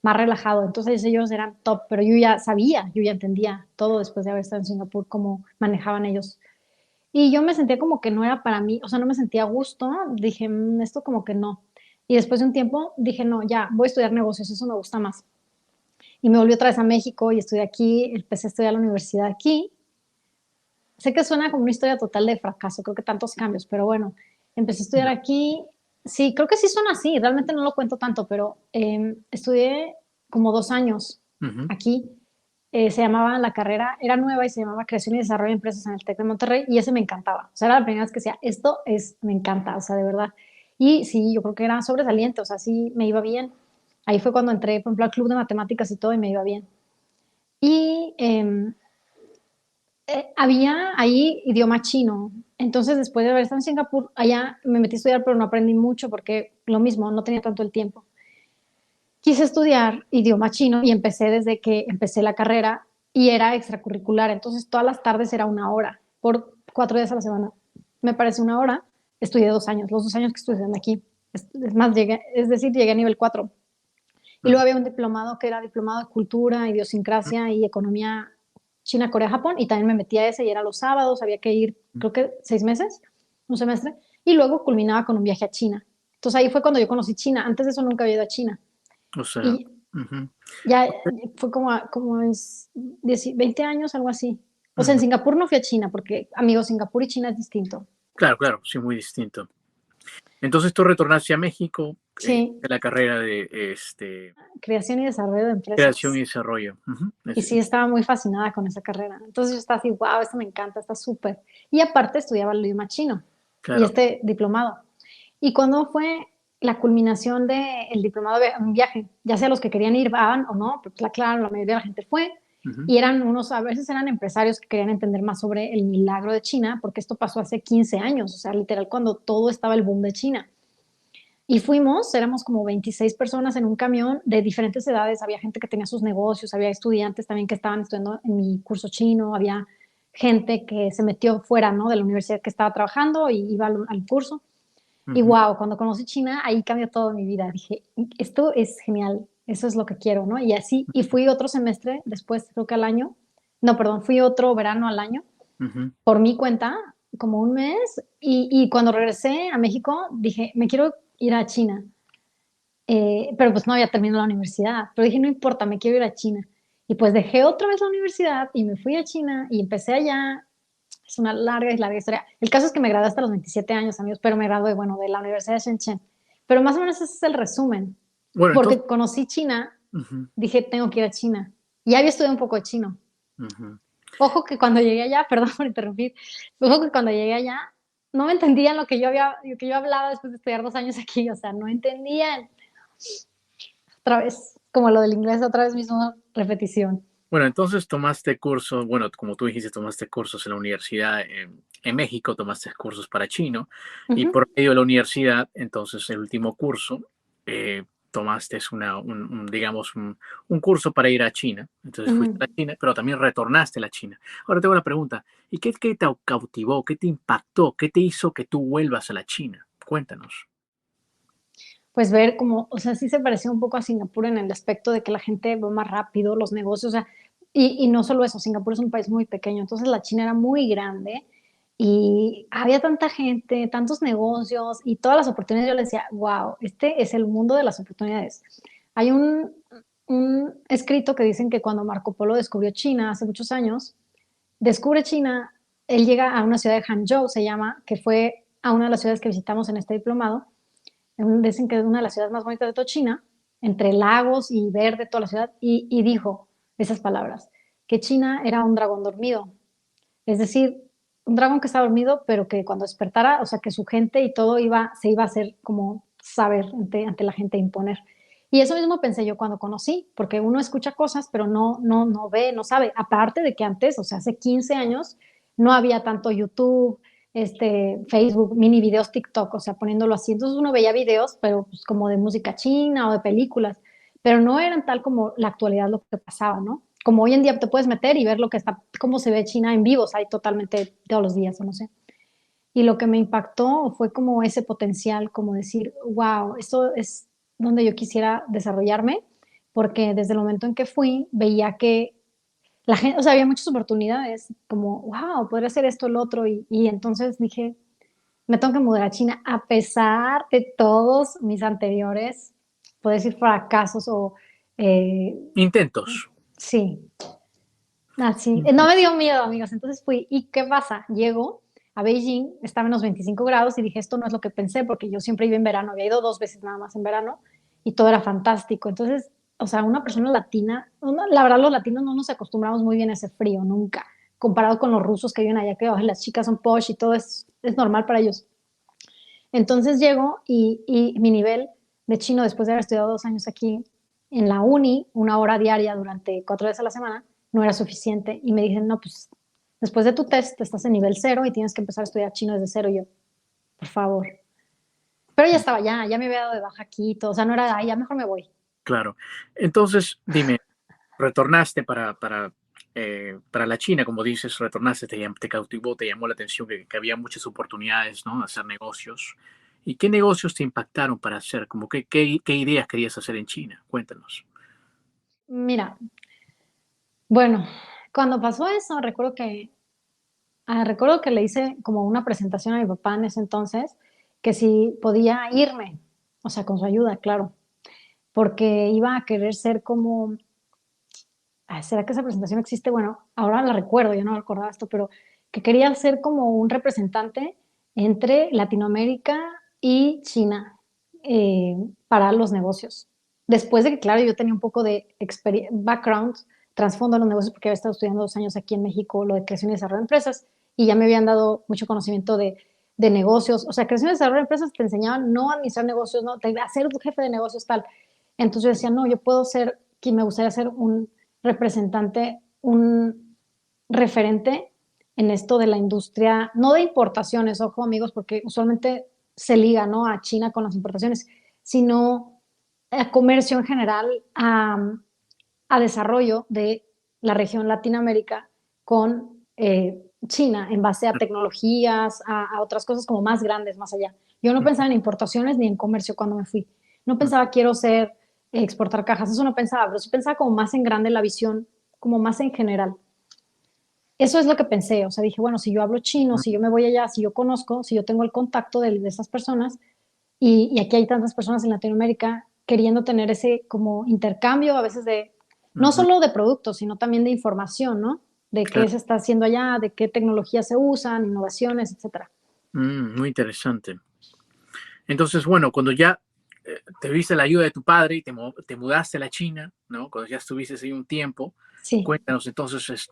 más relajado. Entonces ellos eran top, pero yo ya sabía, yo ya entendía todo después de haber estado en Singapur, cómo manejaban ellos. Y yo me sentía como que no era para mí, o sea, no me sentía a gusto. Dije, esto como que no. Y después de un tiempo dije, no, ya, voy a estudiar negocios, eso me gusta más. Y me volví otra vez a México y estudié aquí, empecé a estudiar la universidad aquí. Sé que suena como una historia total de fracaso, creo que tantos cambios, pero bueno, empecé a estudiar No. aquí. Sí, creo que sí son así, realmente no lo cuento tanto, pero estudié como 2 años Ujú. aquí. Se llamaba la carrera, era nueva y se llamaba Creación y Desarrollo de Empresas en el TEC de Monterrey, y ese me encantaba. O sea, era la primera vez que decía, esto es, me encanta, o sea, de verdad. Y sí, yo creo que era sobresaliente, o sea, sí me iba bien. Ahí fue cuando entré, por ejemplo, al club de matemáticas y todo, y me iba bien. Y había ahí idioma chino. Entonces, después de haber estado en Singapur, allá me metí a estudiar, pero no aprendí mucho porque lo mismo, no tenía tanto el tiempo. Quise estudiar idioma chino y empecé desde que empecé la carrera y era extracurricular. Entonces, todas las tardes era una hora por 4 días a la semana. Me parece una hora. Estudié 2 años, los 2 años que estudié aquí. Es más, llegué, es decir, llegué a nivel 4. Y luego había un diplomado que era diplomado de cultura, idiosincrasia y economía China, Corea, Japón, y también me metí a ese y era los sábados, había que ir, creo que 6 meses, un semestre, y luego culminaba con un viaje a China. Entonces ahí fue cuando yo conocí China, antes de eso nunca había ido a China. O sea, Y ujú. ya fue como es 20 años, algo así. O sea, en Ujú. Singapur no fui a China, porque, amigos, Singapur y China es distinto. Claro, claro, sí, muy distinto. Entonces tú retornaste a México Sí, de la carrera de creación y desarrollo de creación y empresas. desarrollo. Ujú. Y sí, estaba muy fascinada con esa carrera. Entonces yo estaba así, wow, esto me encanta, está súper. Y aparte estudiaba el idioma chino y Claro. este diplomado. Y cuando fue la culminación del diplomado de un viaje, ya sea los que querían ir van o no, pero pues, claro, la mayoría de la gente fue. Ujú. Y eran unos, a veces eran empresarios que querían entender más sobre el milagro de China, porque esto pasó hace 15 años, o sea, literal cuando todo estaba el boom de China. Y fuimos, éramos como 26 personas en un camión de diferentes edades. Había gente que tenía sus negocios, había estudiantes también que estaban estudiando en mi curso chino, había gente que se metió fuera, ¿no? De la universidad que estaba trabajando y iba al curso. Y Ujú. wow, cuando conocí China, ahí cambió todo mi vida. Dije, esto es genial, eso es lo que quiero, ¿no? Y así, y fui otro semestre después, creo que al año, no, perdón, fui otro verano al año Ujú. por mi cuenta, como un mes, y cuando regresé a México, dije, me quiero ir a China. Pero pues no había terminado la universidad. Pero dije, no importa, me quiero ir a China. Y pues dejé otra vez la universidad y me fui a China y empecé allá. Es una larga y larga historia. El caso es que me gradué hasta los 27 años, amigos, pero me gradué, bueno, de la Universidad de Shenzhen. Pero más o menos ese es el resumen. Bueno, entonces, Porque conocí China, ujú, dije, tengo que ir a China. Y había estudiado un poco de chino. ujú. Ojo que cuando llegué allá, perdón por interrumpir, ojo que cuando llegué allá no me entendían lo que yo hablaba después de estudiar 2 años aquí, o sea, no entendían. Otra vez, como lo del inglés, otra vez mismo repetición. Bueno, entonces tomaste cursos, bueno, como tú dijiste, tomaste cursos en la universidad en México, tomaste cursos para chino y Ujú, por medio de la universidad, entonces el último curso, tomaste digamos, un curso para ir a China. Entonces fuiste ujú. a China, pero también retornaste a la China. Ahora tengo una pregunta, ¿y qué te cautivó, qué te impactó, qué te hizo que tú vuelvas a la China? Cuéntanos. pues ver como, o sea, sí se parecía un poco a Singapur en el aspecto de que la gente va más rápido, los negocios, o sea, y no solo eso, Singapur es un país muy pequeño, entonces la China era muy grande y había tanta gente, tantos negocios y todas las oportunidades. Yo le decía, wow, este es el mundo de las oportunidades. Hay un escrito que dicen que cuando Marco Polo descubrió China hace muchos años, descubre China, él llega a una ciudad de Hangzhou, se llama, que fue a una de las ciudades que visitamos en este diplomado. Dicen que es una de las ciudades más bonitas de toda China, entre lagos y verde toda la ciudad, y dijo esas palabras, que China era un dragón dormido, es decir, un dragón que está dormido, pero que cuando despertara, o sea, que su gente y todo se iba a hacer como saber ante la gente, imponer. Y eso mismo pensé yo cuando conocí, porque uno escucha cosas, pero no ve, no sabe. Aparte de que antes, o sea, hace 15 años, no había tanto YouTube, Facebook, mini videos, TikTok, o sea, poniéndolo así. Entonces uno veía videos, pero pues, como de música china o de películas, pero no eran tal como la actualidad lo que pasaba, ¿no? Como hoy en día te puedes meter y ver lo que está, cómo se ve China en vivo, o sea, hay totalmente todos los días, o no sé. Y lo que me impactó fue como ese potencial, como decir, wow, esto es donde yo quisiera desarrollarme, porque desde el momento en que fui, veía que la gente, o sea, había muchas oportunidades, como, wow, podría hacer esto, el otro, y entonces dije, me tengo que mudar a China, a pesar de todos mis anteriores, puedo decir fracasos o, eh, Intentos. sí, así, no me Intentos. dio miedo, amigos. Entonces fui, ¿y qué pasa? Llego a Beijing, estaba en los 25 grados y dije, esto no es lo que pensé, porque yo siempre iba en verano, había ido 2 veces nada más en verano y todo era fantástico. Entonces, o sea, una persona latina, la verdad los latinos no nos acostumbramos muy bien a ese frío, nunca, comparado con los rusos que viven allá, que oh, las chicas son posh y todo es normal para ellos. Entonces llego y mi nivel de chino, después de haber estudiado 2 años aquí en la uni, 1 hora diaria durante 4 días a la semana, no era suficiente. Y me dicen, no, pues después de tu test estás en nivel cero y tienes que empezar a estudiar chino desde cero. Y yo, por favor. Pero ya estaba, ya me había dado de baja aquí y todo. O sea, no era, ay, ya mejor me voy. Claro. Entonces, dime, retornaste para la China, como dices, retornaste, te cautivó, te llamó la atención que había muchas oportunidades, ¿no? Hacer negocios. ¿Y qué negocios te impactaron para hacer? Como qué ideas querías hacer en China? Cuéntanos. Mira, bueno, cuando pasó eso, recuerdo que le hice como una presentación a mi papá en ese entonces, que si podía irme, o sea, con su ayuda, claro, porque iba a querer ser como, ay, ¿será que esa presentación existe? Bueno, ahora la recuerdo, yo no recordaba esto, pero que quería ser como un representante entre Latinoamérica y China eh, para los negocios. Después de que, claro, yo tenía un poco de background, trasfondo a los negocios, porque había estado estudiando 2 años aquí en México lo de creación y desarrollo de empresas, y ya me habían dado mucho conocimiento de negocios. O sea, creación y desarrollo de empresas te enseñaban no a administrar negocios, no, a ser tu jefe de negocios, tal. Entonces yo decía, no, yo puedo ser, que me gustaría ser un representante, un referente en esto de la industria, no de importaciones, ojo amigos, porque usualmente se liga, ¿no?, a China con las importaciones, sino a comercio en general, a desarrollo de la región Latinoamérica con China en base a tecnologías, a otras cosas como más grandes, más allá. Yo no pensaba en importaciones ni en comercio cuando me fui. No pensaba quiero ser exportar cajas, eso no pensaba, pero sí pensaba como más en grande la visión, como más en general. Eso es lo que pensé, o sea, dije, bueno, si yo hablo chino, si yo me voy allá, si yo conozco, si yo tengo el contacto de esas personas, y aquí hay tantas personas en Latinoamérica queriendo tener ese como intercambio a veces de, no Ujú, solo de productos, sino también de información, ¿no? De qué claro. se está haciendo allá, de qué tecnologías se usan, innovaciones, etcétera. Muy interesante. Entonces, bueno, cuando ya te viste la ayuda de tu padre y te mudaste a la China, ¿no? Cuando ya estuviste ahí un tiempo, Sí, cuéntanos entonces,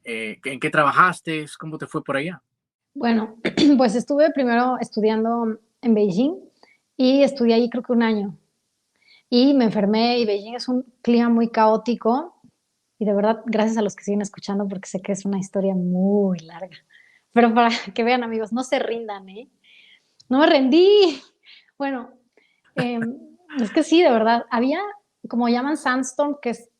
¿en qué trabajaste? ¿Cómo te fue por allá? bueno, pues estuve primero estudiando en Beijing y estudié ahí creo que 1 año. Y me enfermé y Beijing es un clima muy caótico y de verdad, gracias a los que siguen escuchando porque sé que es una historia muy larga. Pero para que vean amigos, no se rindan, ¿eh? No me rendí. Bueno, eh, es que sí, de verdad, había como llaman sandstorm, que es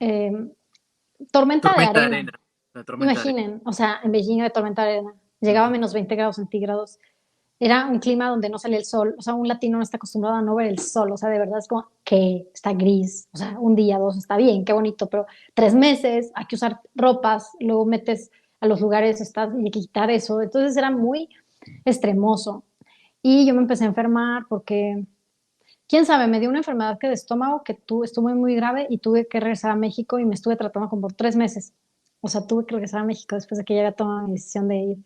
tormenta de Tormenta de arena. arena. La tormenta de arena. Imaginen, o sea, en Beijing había tormenta de arena. Llegaba a Ujú. -20 grados centígrados. era un clima donde no salía el sol, o sea, un latino no está acostumbrado a no ver el sol, o sea, de verdad es como que está gris, o sea, un día, dos está bien, qué bonito, pero 3 meses hay que usar ropas, luego metes a los lugares, y hay que quitar eso, entonces era muy extremoso. Y yo me empecé a enfermar porque, quién sabe, me dio una enfermedad que de estómago que estuvo muy grave y tuve que regresar a México y me estuve tratando como por 3 meses. O sea, tuve que regresar a México después de que ya había tomado mi decisión de ir.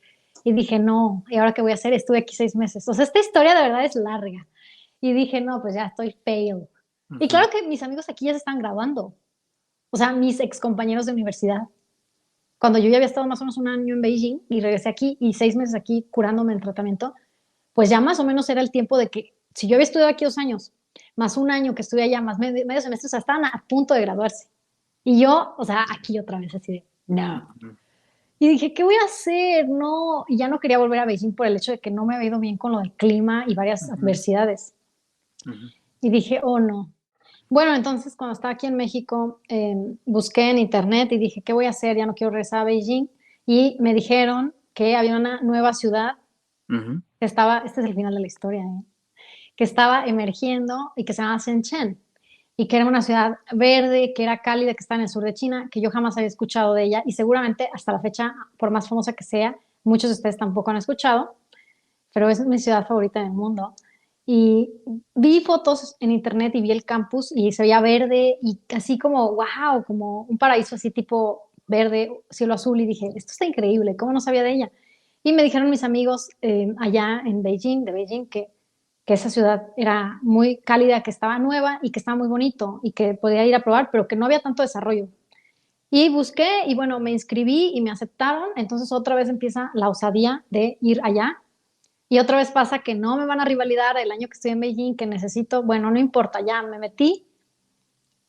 Y dije, no, ¿y ahora qué voy a hacer? Estuve aquí 6 meses. O sea, esta historia de verdad es larga. Y dije, no, pues ya estoy fail. Y Ujú. claro que mis amigos aquí ya se están graduando. O sea, mis ex compañeros de universidad. Cuando yo ya había estado más o menos un año en Beijing y regresé aquí y 6 meses aquí curándome en tratamiento, pues ya más o menos era el tiempo de que, si yo había estudiado aquí 2 años, más un año que estuve allá, más medio semestre, o sea, estaban a punto de graduarse. Y yo, o sea, aquí otra vez así de, no. Ujú. Y dije, ¿qué voy a hacer? No, y ya no quería volver a Beijing por el hecho de que no me había ido bien con lo del clima y varias Ujú. adversidades. Ujú. Y dije, oh no. Bueno, entonces cuando estaba aquí en México, busqué en internet y dije, ¿qué voy a hacer? Ya no quiero regresar a Beijing. Y me dijeron que había una nueva ciudad Ujú. que estaba, este es el final de la historia, que estaba emergiendo y que se llama Shenzhen y que era una ciudad verde, que era cálida, que está en el sur de China, que yo jamás había escuchado de ella y seguramente hasta la fecha, por más famosa que sea, muchos de ustedes tampoco han escuchado, pero es mi ciudad favorita del mundo. Y vi fotos en internet y vi el campus y se veía verde y así como, wow, como un paraíso así tipo verde, cielo azul y dije, esto está increíble, ¿cómo no sabía de ella? Y me dijeron mis amigos allá en Beijing, de Beijing, que esa ciudad era muy cálida, que estaba nueva y que estaba muy bonito y que podía ir a probar, pero que no había tanto desarrollo. Y busqué y bueno, me inscribí y me aceptaron, entonces otra vez empieza la osadía de ir allá y otra vez pasa que no me van a rivalidar el año que estoy en Beijing, que necesito, bueno, no importa, ya me metí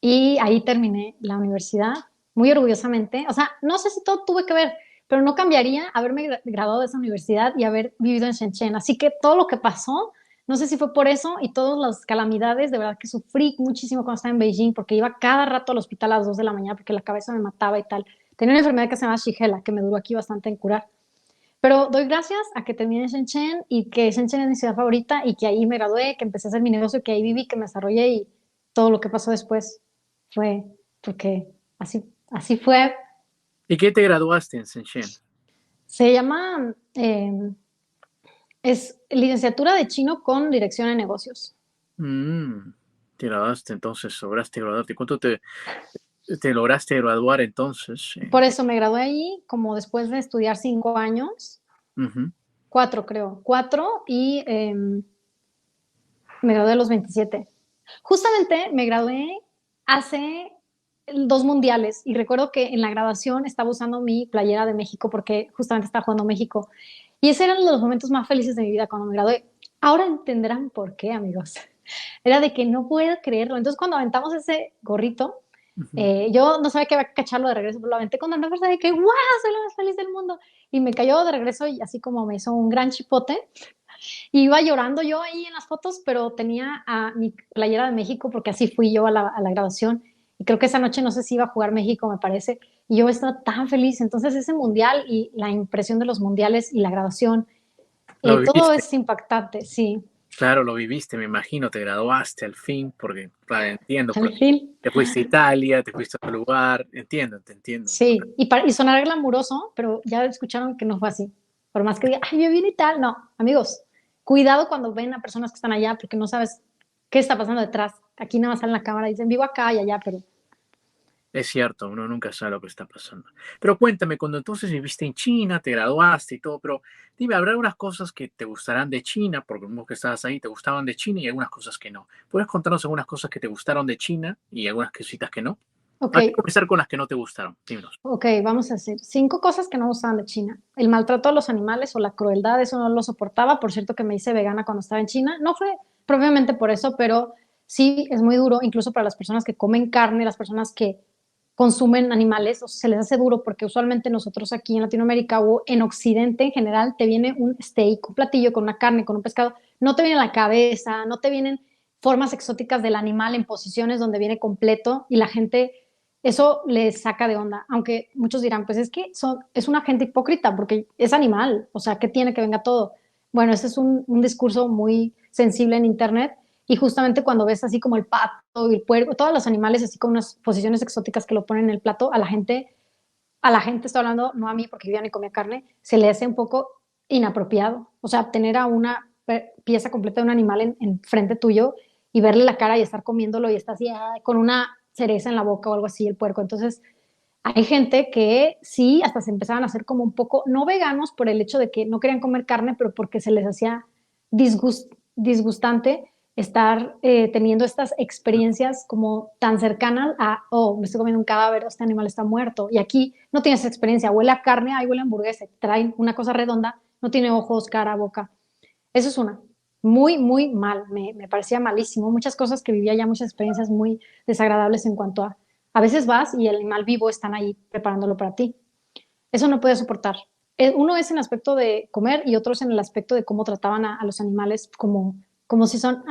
y ahí terminé la universidad muy orgullosamente. O sea, no sé si todo tuve que ver, pero no cambiaría haberme graduado de esa universidad y haber vivido en Shenzhen. Así que todo lo que pasó, no sé si fue por eso y todas las calamidades, de verdad que sufrí muchísimo cuando estaba en Beijing porque iba cada rato al hospital a las 2 de la mañana porque la cabeza me mataba y tal. Tenía una enfermedad que se llama Shigella, que me duró aquí bastante en curar. Pero doy gracias a que terminé en Shenzhen y que Shenzhen es mi ciudad favorita y que ahí me gradué, que empecé a hacer mi negocio, que ahí viví, que me desarrollé y todo lo que pasó después fue porque así fue. ¿Y qué te graduaste en Shenzhen? Se llama, es licenciatura de chino con dirección en negocios. Mm, te graduaste entonces, lograste graduarte. ¿Cuánto te lograste graduar entonces? Por eso me gradué ahí, como después de estudiar 5 años, Ujú. 4 creo, 4 y me gradué a los 27. Justamente me gradué hace 2 mundiales y recuerdo que en la graduación estaba usando mi playera de México porque justamente estaba jugando México. Y ese eran los momentos más felices de mi vida cuando me gradué. Ahora entenderán por qué, amigos. Era de que no puedo creerlo. Entonces, cuando aventamos ese gorrito, Ujú. yo no sabía que iba a cacharlo de regreso, pero lo aventé con una fuerza de que, ¡guau! Soy la más feliz del mundo. Y me cayó de regreso y así como me hizo un gran chipote. Y iba llorando yo ahí en las fotos, pero tenía a mi playera de México porque así fui yo a la graduación. Y creo que esa noche no sé si iba a jugar México, me parece. Y yo estaba tan feliz. Entonces ese mundial y la impresión de los mundiales y la graduación, Lo todo viviste, es impactante, sí. claro, lo viviste, me imagino, te graduaste al fin, porque, claro, entiendo, Al porque fin. te fuiste a Italia, te fuiste a otro lugar, entiendo, te entiendo. Sí. Y sonar glamuroso, pero ya escucharon que no fue así. Por más que diga, ay, yo vine y tal. No, amigos, cuidado cuando ven a personas que están allá porque no sabes qué está pasando detrás. Aquí nada más sale en la cámara y dicen, vivo acá y allá, pero Es cierto, uno nunca sabe lo que está pasando. Pero cuéntame, cuando entonces viviste en China, te graduaste y todo, pero dime, ¿habrá algunas cosas que te gustarán de China? Porque como que estabas ahí, te gustaban de China y algunas cosas que no. ¿Puedes contarnos algunas cosas que te gustaron de China y algunas cositas que no? ok, Hay que comenzar con las que no te gustaron. Dímenos. ok, vamos a hacer 5 cosas que no me gustaban de China. El maltrato a los animales o la crueldad, eso no lo soportaba. Por cierto que me hice vegana cuando estaba en China. No fue propiamente por eso, pero sí es muy duro, incluso para las personas que comen carne, las personas que consumen animales, o sea, se les hace duro porque usualmente nosotros aquí en Latinoamérica o en Occidente en general te viene un steak, un platillo con una carne, con un pescado, no te viene la cabeza, no te vienen formas exóticas del animal en posiciones donde viene completo y la gente eso les saca de onda, aunque muchos dirán, pues es que es una gente hipócrita porque es animal, o sea, ¿qué tiene que venga todo? Bueno, ese es un discurso muy sensible en Internet y justamente cuando ves así como el pato y el puerco, todos los animales así con unas posiciones exóticas que lo ponen en el plato, a la gente estoy hablando, no a mí porque yo ya ni comía carne, se le hace un poco inapropiado. O sea, tener a una pieza completa de un animal en frente tuyo y verle la cara y estar comiéndolo y está así con una cereza en la boca o algo así, el puerco. Entonces, hay gente que sí, hasta se empezaban a hacer como un poco, no veganos por el hecho de que no querían comer carne, pero porque se les hacía disgustante estar teniendo estas experiencias como tan cercanas a, oh, me estoy comiendo un cadáver, este animal está muerto. Y aquí no tienes esa experiencia, huele a carne, ahí huele a hamburguesa, traen una cosa redonda, no tiene ojos, cara, boca. Eso es una. Muy, muy mal, me parecía malísimo. Muchas cosas que vivía ya, muchas experiencias muy desagradables en cuanto a veces vas y el animal vivo están ahí preparándolo para ti. Eso no puede soportar. Uno es en el aspecto de comer y otro es en el aspecto de cómo trataban a los animales como si son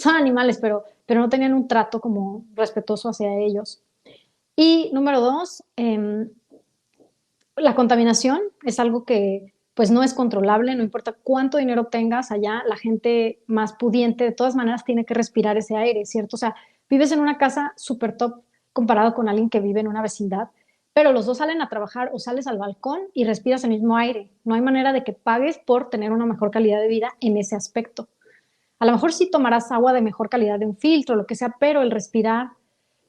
animales, pero no tenían un trato como respetuoso hacia ellos. Y número dos, la contaminación es algo que pues no es controlable, no importa cuánto dinero tengas allá, la gente más pudiente de todas maneras tiene que respirar ese aire, ¿cierto? O sea, vives en una casa súper top comparado con alguien que vive en una vecindad, pero los dos salen a trabajar o sales al balcón y respiras el mismo aire. No hay manera de que pagues por tener una mejor calidad de vida en ese aspecto. A lo mejor sí tomarás agua de mejor calidad de un filtro, lo que sea, pero el respirar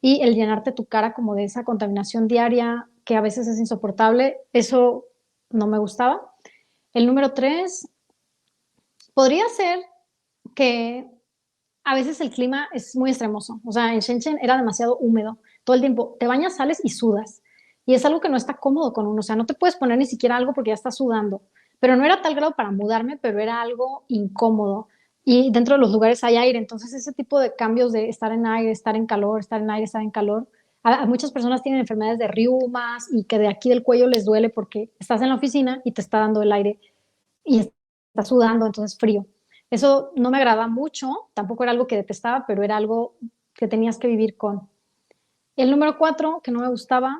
y el llenarte tu cara como de esa contaminación diaria que a veces es insoportable, eso no me gustaba. El número tres, podría ser que a veces el clima es muy extremoso. O sea, en Shenzhen era demasiado húmedo. Todo el tiempo te bañas, sales y sudas. Y es algo que no está cómodo con uno. O sea, no te puedes poner ni siquiera algo porque ya estás sudando. Pero no era tal grado para mudarme, pero era algo incómodo. Y dentro de los lugares hay aire. Entonces, ese tipo de cambios de estar en aire, estar en calor, estar en aire, estar en calor. A muchas personas tienen enfermedades de riumas y que de aquí del cuello les duele porque estás en la oficina y te está dando el aire y está sudando, entonces frío. Eso no me agrada mucho, tampoco era algo que detestaba, pero era algo que tenías que vivir con. El número cuatro, que no me gustaba,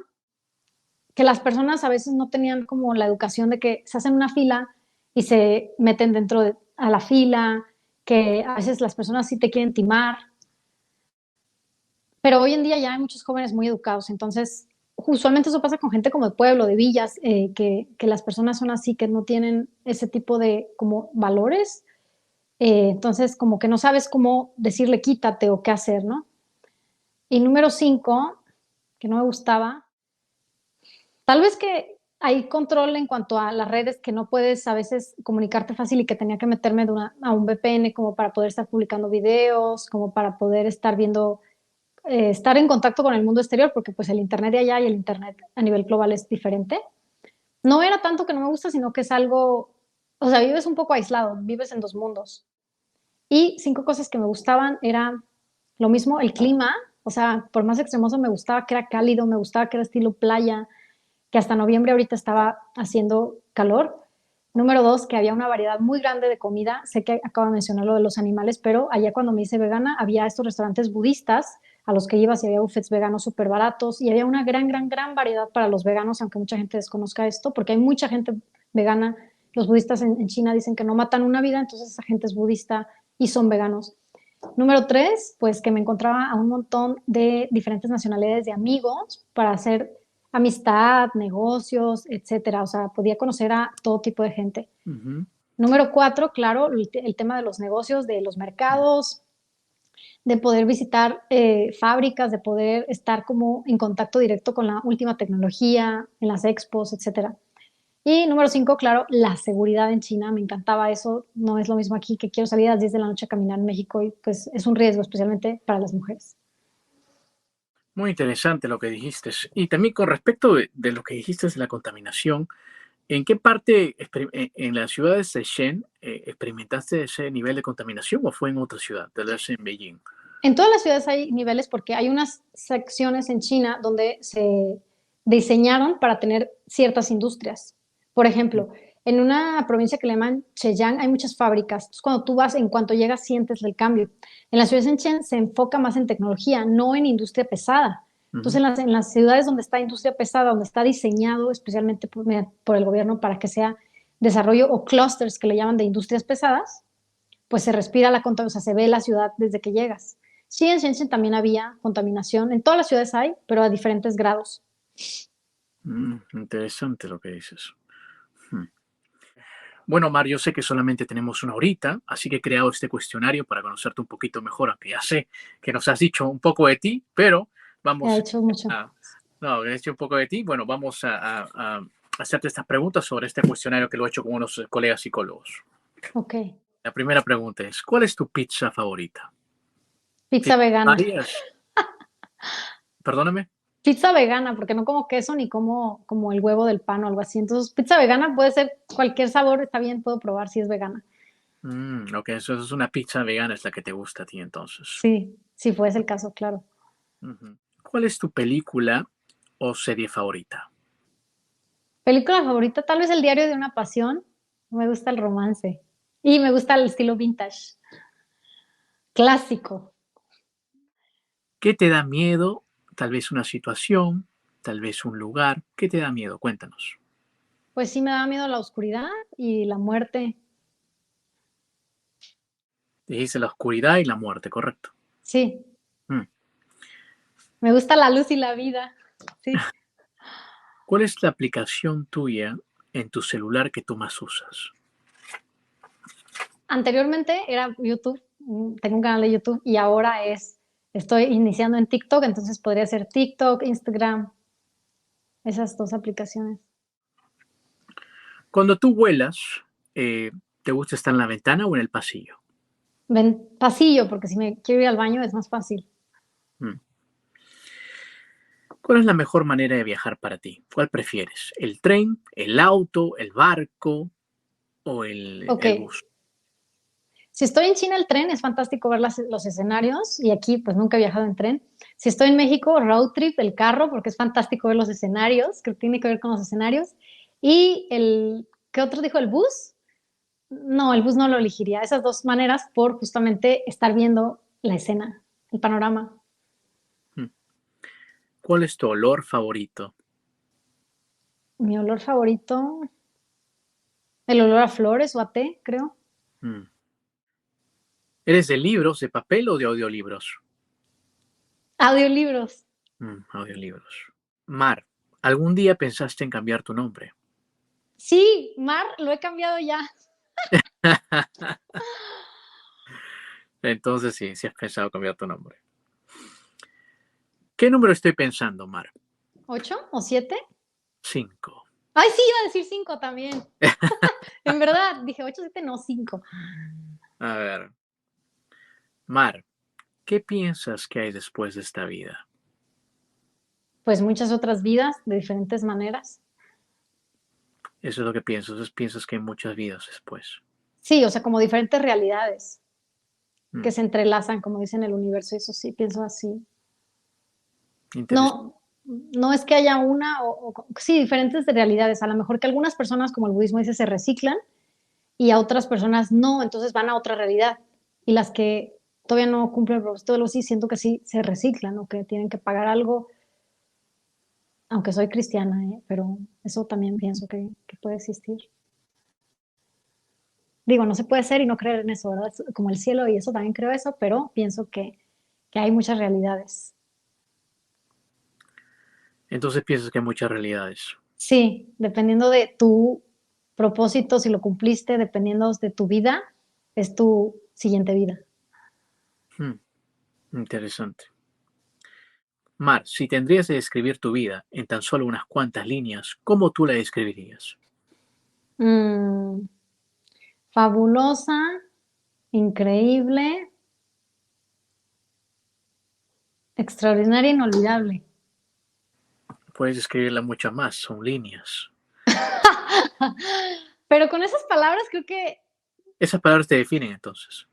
que las personas a veces no tenían como la educación de que se hacen una fila y se meten a la fila, que a veces las personas sí te quieren timar, pero hoy en día ya hay muchos jóvenes muy educados, entonces usualmente eso pasa con gente como de pueblo, de villas, que las personas son así, que no tienen ese tipo de como valores, entonces como que no sabes cómo decirle quítate o qué hacer, ¿no? Y número cinco, que no me gustaba, tal vez que hay control en cuanto a las redes, que no puedes a veces comunicarte fácil y que tenía que meterme a un VPN como para poder estar publicando videos, como para poder estar viendo estar en contacto con el mundo exterior, porque pues el Internet de allá y el Internet a nivel global es diferente. No era tanto que no me gusta, sino que es algo, o sea, vives un poco aislado, vives en dos mundos. Y cinco cosas que me gustaban era lo mismo, el clima, o sea, por más extremoso me gustaba que era cálido, me gustaba que era estilo playa, que hasta noviembre ahorita estaba haciendo calor. Número dos, que había una variedad muy grande de comida. Sé que acabo de mencionar lo de los animales, pero allá cuando me hice vegana había estos restaurantes budistas a los que ibas y había buffets veganos súper baratos y había una gran variedad para los veganos, aunque mucha gente desconozca esto, porque hay mucha gente vegana. Los budistas en China dicen que no matan una vida, entonces esa gente es budista y son veganos. Número tres, pues que me encontraba a un montón de diferentes nacionalidades de amigos para hacer amistad, negocios, etcétera. O sea, podía conocer a todo tipo de gente. Ujú. Número cuatro, claro, el tema de los negocios, de los mercados, de poder visitar fábricas, de poder estar como en contacto directo con la última tecnología, en las expos, etcétera. Y número cinco, claro, la seguridad en China, me encantaba eso, no es lo mismo aquí que quiero salir a las 10 de la noche a caminar en México y pues es un riesgo, especialmente para las mujeres. Muy interesante lo que dijiste. Y también con respecto de lo que dijiste de la contaminación, ¿en qué parte en la ciudad de Shenzhen experimentaste ese nivel de contaminación o fue en otra ciudad, tal vez en Beijing? En todas las ciudades hay niveles porque hay unas secciones en China donde se diseñaron para tener ciertas industrias. Por ejemplo, en una provincia que le llaman Zhejiang hay muchas fábricas. Entonces, cuando tú vas, en cuanto llegas, sientes el cambio. En la ciudad de Shenzhen se enfoca más en tecnología, no en industria pesada. Entonces, Ujú. en las ciudades donde está industria pesada, donde está diseñado especialmente por el gobierno para que sea desarrollo o clústeres que le llaman de industrias pesadas, pues se respira la contaminación, o sea, se ve la ciudad desde que llegas. Sí, en Shenzhen también había contaminación, en todas las ciudades hay, pero a diferentes grados. Interesante lo que dices. Hmm. Bueno, Mar, yo sé que solamente tenemos una horita, así que he creado este cuestionario para conocerte un poquito mejor, aunque ya sé que nos has dicho un poco de ti, pero He vamos hecho mucho. no, he hecho un poco de ti. Bueno, vamos a hacerte estas preguntas sobre este cuestionario que lo he hecho con unos colegas psicólogos. Ok. La primera pregunta es, ¿cuál es tu pizza favorita? Pizza vegana. ¿Varias? Perdóname. Pizza vegana, porque no como queso ni como el huevo del pan o algo así. Entonces, pizza vegana puede ser cualquier sabor, está bien, puedo probar si es vegana. Ok, eso es una pizza vegana, es la que te gusta a ti entonces. Sí, si fuese el caso, claro. Ujú. ¿Cuál es tu película o serie favorita? Película favorita, tal vez El diario de una pasión. Me gusta el romance. Y me gusta el estilo vintage. Clásico. ¿Qué te da miedo? Tal vez una situación, tal vez un lugar. ¿Qué te da miedo? Cuéntanos. Pues sí me da miedo la oscuridad y la muerte. Dijiste la oscuridad y la muerte, correcto. Sí, Mm. me gusta la luz y la vida. Sí. ¿Cuál es la aplicación tuya en tu celular que tú más usas? Anteriormente era YouTube, tengo un canal de YouTube y ahora estoy iniciando en TikTok, entonces podría ser TikTok, Instagram, esas dos aplicaciones. Cuando tú vuelas, ¿te gusta estar en la ventana o en el pasillo? Ven, pasillo, porque si me quiero ir al baño es más fácil. Mm. ¿Cuál es la mejor manera de viajar para ti? ¿Cuál prefieres? ¿El tren, el auto, el barco o Ok, el bus? si estoy en China el tren es fantástico ver los escenarios y aquí pues nunca he viajado en tren. Si estoy en México, road trip, el carro, porque es fantástico ver los escenarios, que tiene que ver con los escenarios. Y ¿qué otro dijo? ¿El bus? No, el bus no lo elegiría. Esas dos maneras por justamente estar viendo la escena, el panorama. Mm. ¿Cuál es tu olor favorito? Mi olor favorito, el olor a flores o a té, creo. Mm. ¿Eres de libros, de papel o de audiolibros? Audiolibros. Audiolibros. Mar, ¿algún día pensaste en cambiar tu nombre? Sí, Mar, lo he cambiado ya. Entonces sí, sí has pensado cambiar tu nombre. ¿Qué número estoy pensando, Mar? ¿Ocho o siete? 5. Ay, sí, iba a decir cinco también. En verdad, dije ocho, siete, no, cinco. A ver, Mar, ¿qué piensas que hay después de esta vida? Pues muchas otras vidas de diferentes maneras. Eso es lo que piensas. Entonces piensas que hay muchas vidas después. Sí, o sea, como diferentes realidades Mm, que se entrelazan, como dicen en el universo, eso sí, pienso así. Interesante. No, no es que haya una sí, diferentes de realidades. A lo mejor que algunas personas, como el budismo dice, se reciclan y a otras personas no, entonces van a otra realidad. Y las que todavía no cumplen el propósito de los sí, siento que sí se reciclan o que tienen que pagar algo, aunque soy cristiana, pero eso también pienso que puede existir. Digo, no se puede ser y no creer en eso, ¿verdad? Como el cielo y eso también creo eso, pero pienso que hay muchas realidades. Entonces piensas que hay muchas realidades. Sí, dependiendo de tu propósito, si lo cumpliste, dependiendo de tu vida, es tu siguiente vida. Mm, Interesante. Mar, si tendrías de describir tu vida en tan solo unas cuantas líneas, ¿cómo tú la describirías? Mm, fabulosa, increíble, extraordinaria, inolvidable. Puedes describirla mucho más, son líneas. Pero con esas palabras creo que, Esas palabras te definen entonces.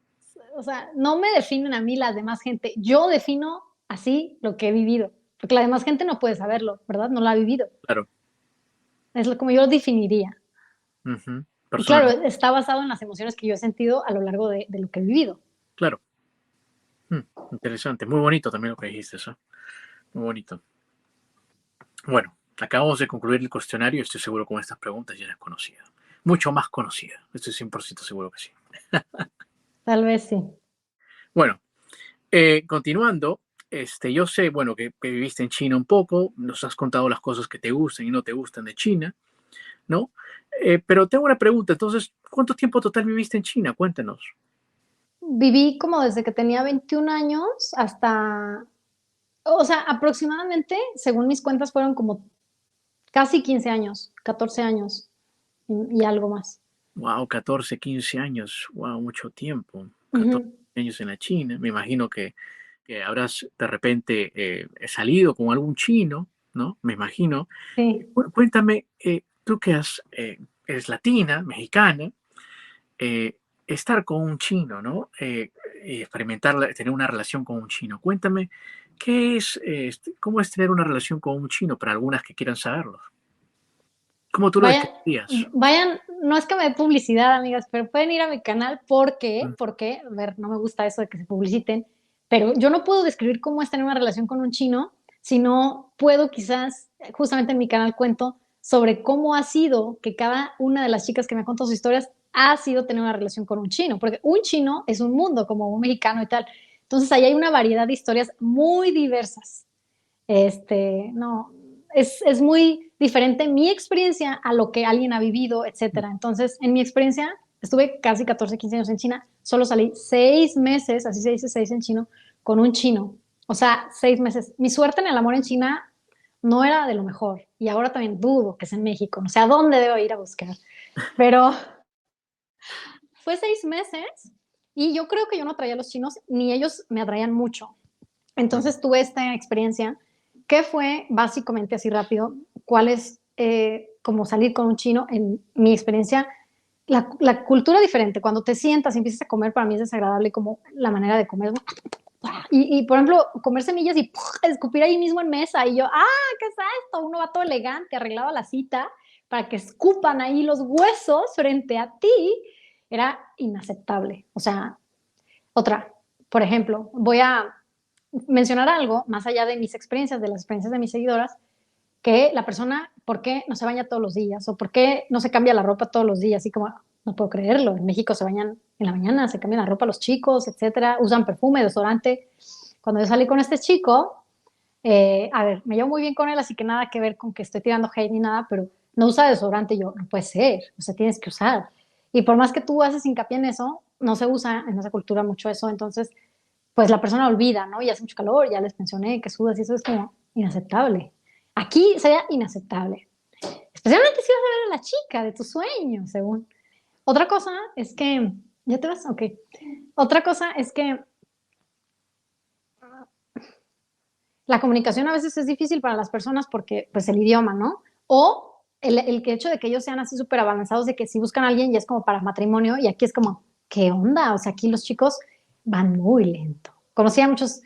o sea, no me definen a mí las demás gente. Yo defino así lo que he vivido, porque la demás gente no puede saberlo, ¿verdad? No lo ha vivido. Claro. Es como yo lo definiría. Ujú. Y claro, Personalmente, está basado en las emociones que yo he sentido a lo largo de lo que he vivido. claro. Interesante. Muy bonito también lo que dijiste, eso. Muy bonito. Bueno, acabamos de concluir el cuestionario. Estoy seguro que con estas preguntas ya eres conocido. mucho más conocida. Estoy 100% seguro que sí. Tal vez sí. Bueno, continuando, yo sé, bueno, que viviste en China un poco, nos has contado las cosas que te gustan y no te gustan de China, ¿no? Pero tengo una pregunta, entonces, ¿cuánto tiempo total viviste en China? Cuéntanos. Viví como desde que tenía 21 años hasta, o sea, aproximadamente, según mis cuentas, fueron como casi 15 años, 14 años y algo más. Wow, 14, 15 años, wow, mucho tiempo. 14 Ujú. años en la China. Me imagino que habrás de repente salido con algún chino, ¿no? Me imagino. Sí. Cuéntame, tú que eres latina, mexicana, estar con un chino, ¿no? Y experimentar, tener una relación con un chino. Cuéntame, ¿cómo es tener una relación con un chino para algunas que quieran saberlo? ¿Cómo tú lo Vayan, describirías? vayan, no es que me dé publicidad, amigas, pero pueden ir a mi canal porque, a ver, no me gusta eso de que se publiciten, pero yo no puedo describir cómo es tener una relación con un chino, sino puedo quizás, justamente en mi canal cuento sobre cómo ha sido que cada una de las chicas que me ha contado sus historias ha sido tener una relación con un chino, porque un chino es un mundo como un mexicano y tal. Entonces ahí hay una variedad de historias muy diversas. No, es muy diferente mi experiencia a lo que alguien ha vivido, etcétera. Entonces, en mi experiencia, estuve casi 14, 15 años en China, solo salí 6 meses, así se dice 6 en chino, con un chino. O sea, 6 meses. Mi suerte en el amor en China no era de lo mejor. Y ahora también dudo que es en México. No sé a dónde debo ir a buscar. Pero fue 6 meses y yo creo que yo no atraía a los chinos, ni ellos me atraían mucho. Entonces tuve esta experiencia que fue básicamente así rápido, cuál es como salir con un chino en mi experiencia. La cultura diferente, cuando te sientas y empiezas a comer, para mí es desagradable como la manera de comer. Por ejemplo, comer semillas y escupir ahí mismo en mesa. Y yo, ¿qué es esto? Uno va todo elegante, arreglado a la cita, para que escupan ahí los huesos frente a ti. Era inaceptable. O sea, otra, por ejemplo, voy a mencionar algo más allá de mis experiencias, de las experiencias de mis seguidoras, que la persona, ¿por qué no se baña todos los días? ¿O por qué no se cambia la ropa todos los días? Así como, no puedo creerlo. En México se bañan en la mañana, se cambian la ropa los chicos, etcétera, usan perfume, desodorante. Cuando yo salí con este chico, a ver, me llevo muy bien con él, así que nada que ver con que estoy tirando hate ni nada, pero no usa desodorante. Yo, no puede ser, o sea, tienes que usar. Y por más que tú haces hincapié en eso, no se usa en esa cultura mucho eso. Entonces, pues la persona olvida, ¿no? Y hace mucho calor, ya les mencioné que sudas y eso es como inaceptable. Aquí sería inaceptable. Especialmente si vas a ver a la chica de tus sueños, según. Otra cosa es que, ¿ya te vas? Ok. Otra cosa es que la comunicación a veces es difícil para las personas porque, pues, el idioma, ¿no? O el hecho de que ellos sean así súper avanzados, de que si buscan a alguien ya es como para matrimonio y aquí es como, ¿qué onda? O sea, aquí los chicos van muy lento. Conocí a muchos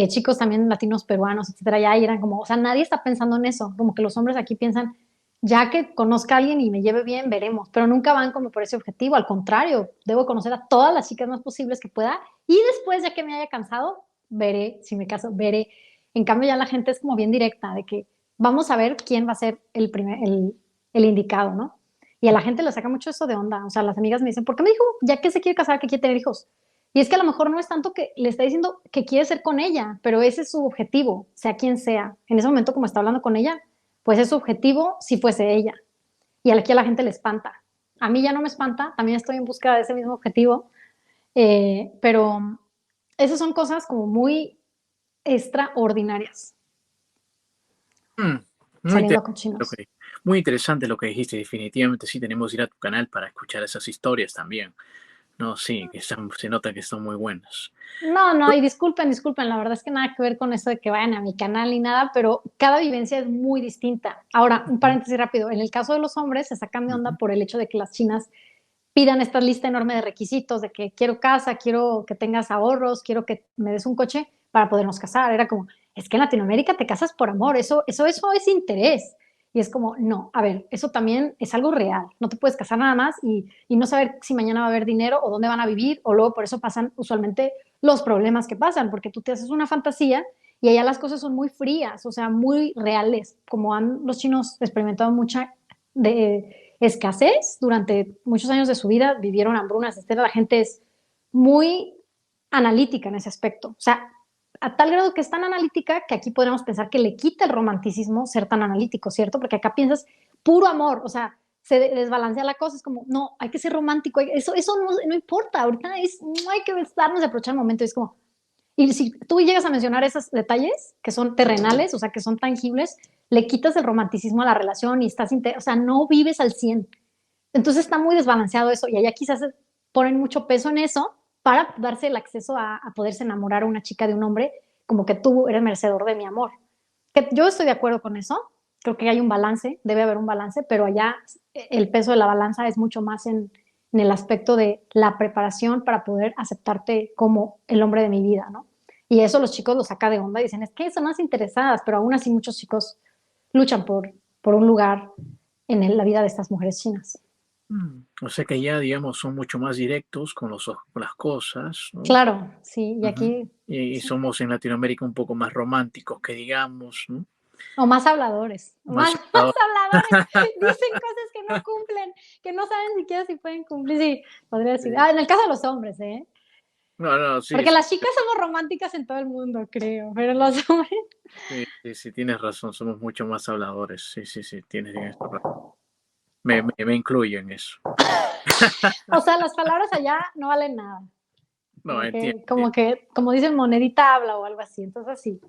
chicos también latinos, peruanos, etcétera, ya y eran como, o sea, nadie está pensando en eso, como que los hombres aquí piensan, ya que conozca a alguien y me lleve bien, veremos, pero nunca van como por ese objetivo, al contrario, debo conocer a todas las chicas más posibles que pueda y después, ya que me haya cansado, veré, si me caso, veré. En cambio, ya la gente es como bien directa, de que vamos a ver quién va a ser el indicado, ¿no? Y a la gente le saca mucho eso de onda. O sea, las amigas me dicen, ¿por qué me dijo ya que se quiere casar, que quiere tener hijos? Y es que a lo mejor no es tanto que le está diciendo que quiere ser con ella, pero ese es su objetivo, sea quien sea. En ese momento, como está hablando con ella, pues es su objetivo si fuese ella. Y aquí a la gente le espanta. A mí ya no me espanta, también estoy en busca de ese mismo objetivo, pero esas son cosas como muy extraordinarias, Mm, muy saliendo interesante con chinos. muy interesante lo que dijiste. Definitivamente sí tenemos que ir a tu canal para escuchar esas historias también. No, sí, se nota que están muy buenas. No, no, y disculpen, la verdad es que nada que ver con eso de que vayan a mi canal ni nada, pero cada vivencia es muy distinta. Ahora, un Ujú, paréntesis rápido, en el caso de los hombres se sacan de onda ujú. por el hecho de que las chinas pidan esta lista enorme de requisitos, de que quiero casa, quiero que tengas ahorros, quiero que me des un coche para podernos casar. Era como, es que en Latinoamérica te casas por amor, eso es interés. Y es como, no, a ver, eso también es algo real. No te puedes casar nada más y no saber si mañana va a haber dinero o dónde van a vivir, o luego por eso pasan usualmente los problemas que pasan, porque tú te haces una fantasía y allá las cosas son muy frías, o sea, muy reales, como han los chinos experimentado mucha de escasez durante muchos años de su vida, vivieron hambrunas, etcétera. La gente es muy analítica en ese aspecto. O sea, a tal grado que es tan analítica que aquí podríamos pensar que le quita el romanticismo ser tan analítico, ¿cierto? Porque acá piensas puro amor, o sea, se desbalancea la cosa, es como, no, hay que ser romántico, eso no importa, ahorita no hay que besarnos y aprovechar el momento, es como, y si tú llegas a mencionar esos detalles que son terrenales, o sea, que son tangibles, le quitas el romanticismo a la relación y o sea, no vives al 100. Entonces está muy desbalanceado eso y allá quizás ponen mucho peso en eso para darse el acceso a poderse enamorar a una chica de un hombre como que tú eres merecedor de mi amor. Que yo estoy de acuerdo con eso, creo que hay un balance, debe haber un balance, pero allá el peso de la balanza es mucho más en el aspecto de la preparación para poder aceptarte como el hombre de mi vida, ¿no? Y eso los chicos lo saca de onda y dicen, es que son más interesadas, pero aún así muchos chicos luchan por un lugar en la vida de estas mujeres chinas. O sea que ya, digamos, son mucho más directos con las cosas, ¿no? Claro, sí, y Ujú. aquí, Y sí. somos en Latinoamérica un poco más románticos, que digamos, ¿no? O más habladores, Más más habladores. habladores, dicen cosas que no cumplen, que no saben siquiera si pueden cumplir, sí, podría decir. Sí. Ah, en el caso de los hombres, ¿eh? No, no, sí, Porque sí, las chicas somos románticas en todo el mundo, creo, pero los hombres, sí, sí, sí, tienes razón, somos mucho más habladores. Sí, sí, sí, tienes razón. Me incluyo en eso. o sea, las palabras allá no valen nada. No, entiendo, Como entiendo. que, como dicen, monedita habla o algo así. Entonces, sí.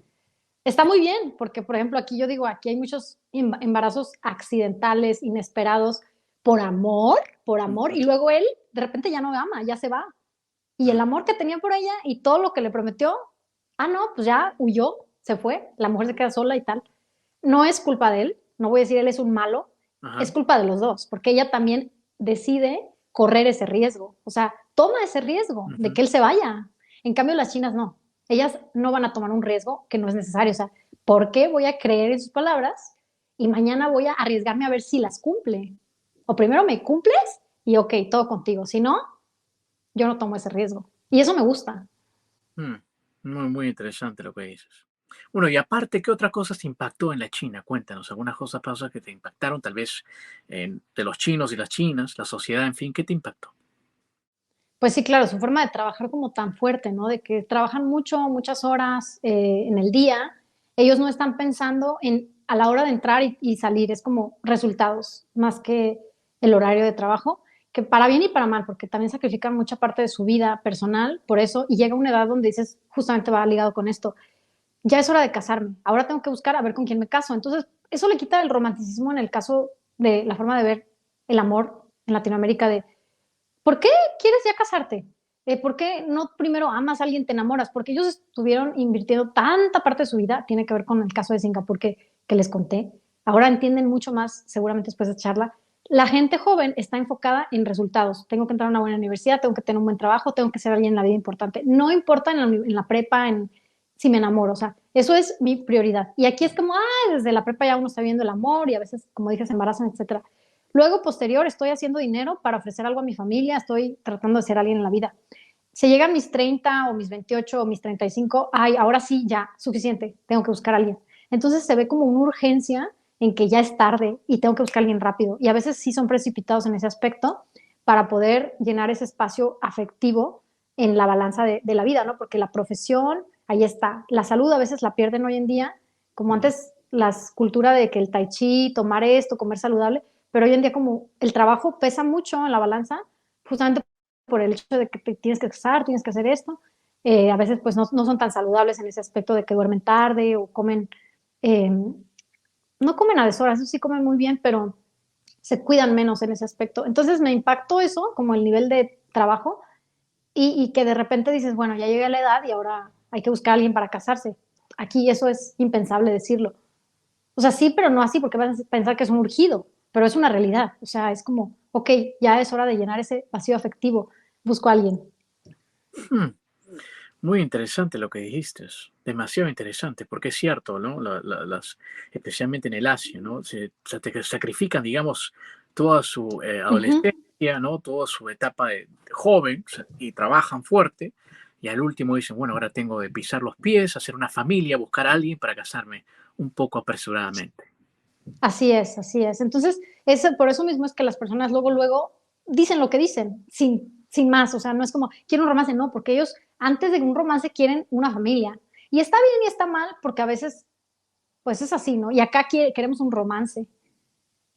Está muy bien, porque, por ejemplo, aquí yo digo, aquí hay muchos embarazos accidentales, inesperados, por amor, Ujú, y luego él de repente ya no ama, ya se va. Y el ujú, amor que tenía por ella y todo lo que le prometió, no, pues ya huyó, se fue, la mujer se queda sola y tal. No es culpa de él, no voy a decir él es un malo, es ajá, culpa de los dos, porque ella también decide correr ese riesgo, o sea, toma ese riesgo de ujú, que él se vaya. En cambio, las chinas no, ellas no van a tomar un riesgo que no es necesario, o sea, ¿por qué voy a creer en sus palabras y mañana voy a arriesgarme a ver si las cumple? O primero me cumples y ok, todo contigo, si no, yo no tomo ese riesgo. Y eso me gusta. mm. Muy, muy interesante lo que dices. Bueno, y aparte, ¿qué otra cosa te impactó en la China? Cuéntanos, algunas cosas que te impactaron, tal vez de los chinos y las chinas, la sociedad, en fin, ¿qué te impactó? Pues sí, claro, su forma de trabajar como tan fuerte, ¿no? De que trabajan mucho, muchas horas en el día. Ellos no están pensando en a la hora de entrar y salir, es como resultados más que el horario de trabajo, que para bien y para mal, porque también sacrifican mucha parte de su vida personal por eso, y llega una edad donde dices, justamente va ligado con esto, ya es hora de casarme, ahora tengo que buscar a ver con quién me caso. Entonces, eso le quita el romanticismo en el caso de la forma de ver el amor en Latinoamérica de ¿por qué quieres ya casarte? ¿Por qué no primero amas a alguien, te enamoras? Porque ellos estuvieron invirtiendo tanta parte de su vida, tiene que ver con el caso de Singapur que les conté. Ahora entienden mucho más, seguramente después de charla. La gente joven está enfocada en resultados. Tengo que entrar a una buena universidad, tengo que tener un buen trabajo, tengo que ser alguien en la vida importante. No importa en la prepa, si me enamoro, o sea, eso es mi prioridad. Y aquí es como, desde la prepa ya uno está viendo el amor y a veces, como dije, se embarazan, etcétera. Luego, posterior, estoy haciendo dinero para ofrecer algo a mi familia, estoy tratando de ser alguien en la vida. Si llegan mis 30 o mis 28 o mis 35, ahora sí, ya, suficiente, tengo que buscar a alguien. Entonces se ve como una urgencia en que ya es tarde y tengo que buscar a alguien rápido. Y a veces sí son precipitados en ese aspecto para poder llenar ese espacio afectivo en la balanza de la vida, ¿no? Porque la profesión, ahí está. La salud a veces la pierden hoy en día, como Ujú, antes la cultura de que el tai chi, tomar esto, comer saludable, pero hoy en día como el trabajo pesa mucho en la balanza, justamente por el hecho de que te tienes que casar, tienes que hacer esto, a veces pues no son tan saludables en ese aspecto de que duermen tarde o comen, eh, no comen a deshoras, eso sí comen muy bien, pero se cuidan menos en ese aspecto. Entonces me impactó eso, como el nivel de trabajo, y que de repente dices, bueno, ya llegué a la edad y ahora hay que buscar a alguien para casarse. Aquí eso es impensable decirlo. O sea, sí, pero no así, porque vas a pensar que es un urgido, pero es una realidad. O sea, es como, ok, ya es hora de llenar ese vacío afectivo, busco a alguien. mm. Muy interesante lo que dijiste, demasiado interesante, porque es cierto, ¿no? Especialmente en el Asia, ¿no? Se sacrifican, digamos, toda su Ujú. adolescencia, ¿no? Toda su etapa de joven y trabajan fuerte, y al último dicen, bueno, ahora tengo que pisar los pies, hacer una familia, buscar a alguien para casarme un poco apresuradamente. Así es, así es. Entonces, por eso mismo es que las personas luego dicen lo que dicen, sin más. O sea, no es como, quiero un romance, no, porque ellos antes de un romance quieren una familia. Y está bien y está mal, porque a veces, pues es así, ¿no? Y acá queremos un romance.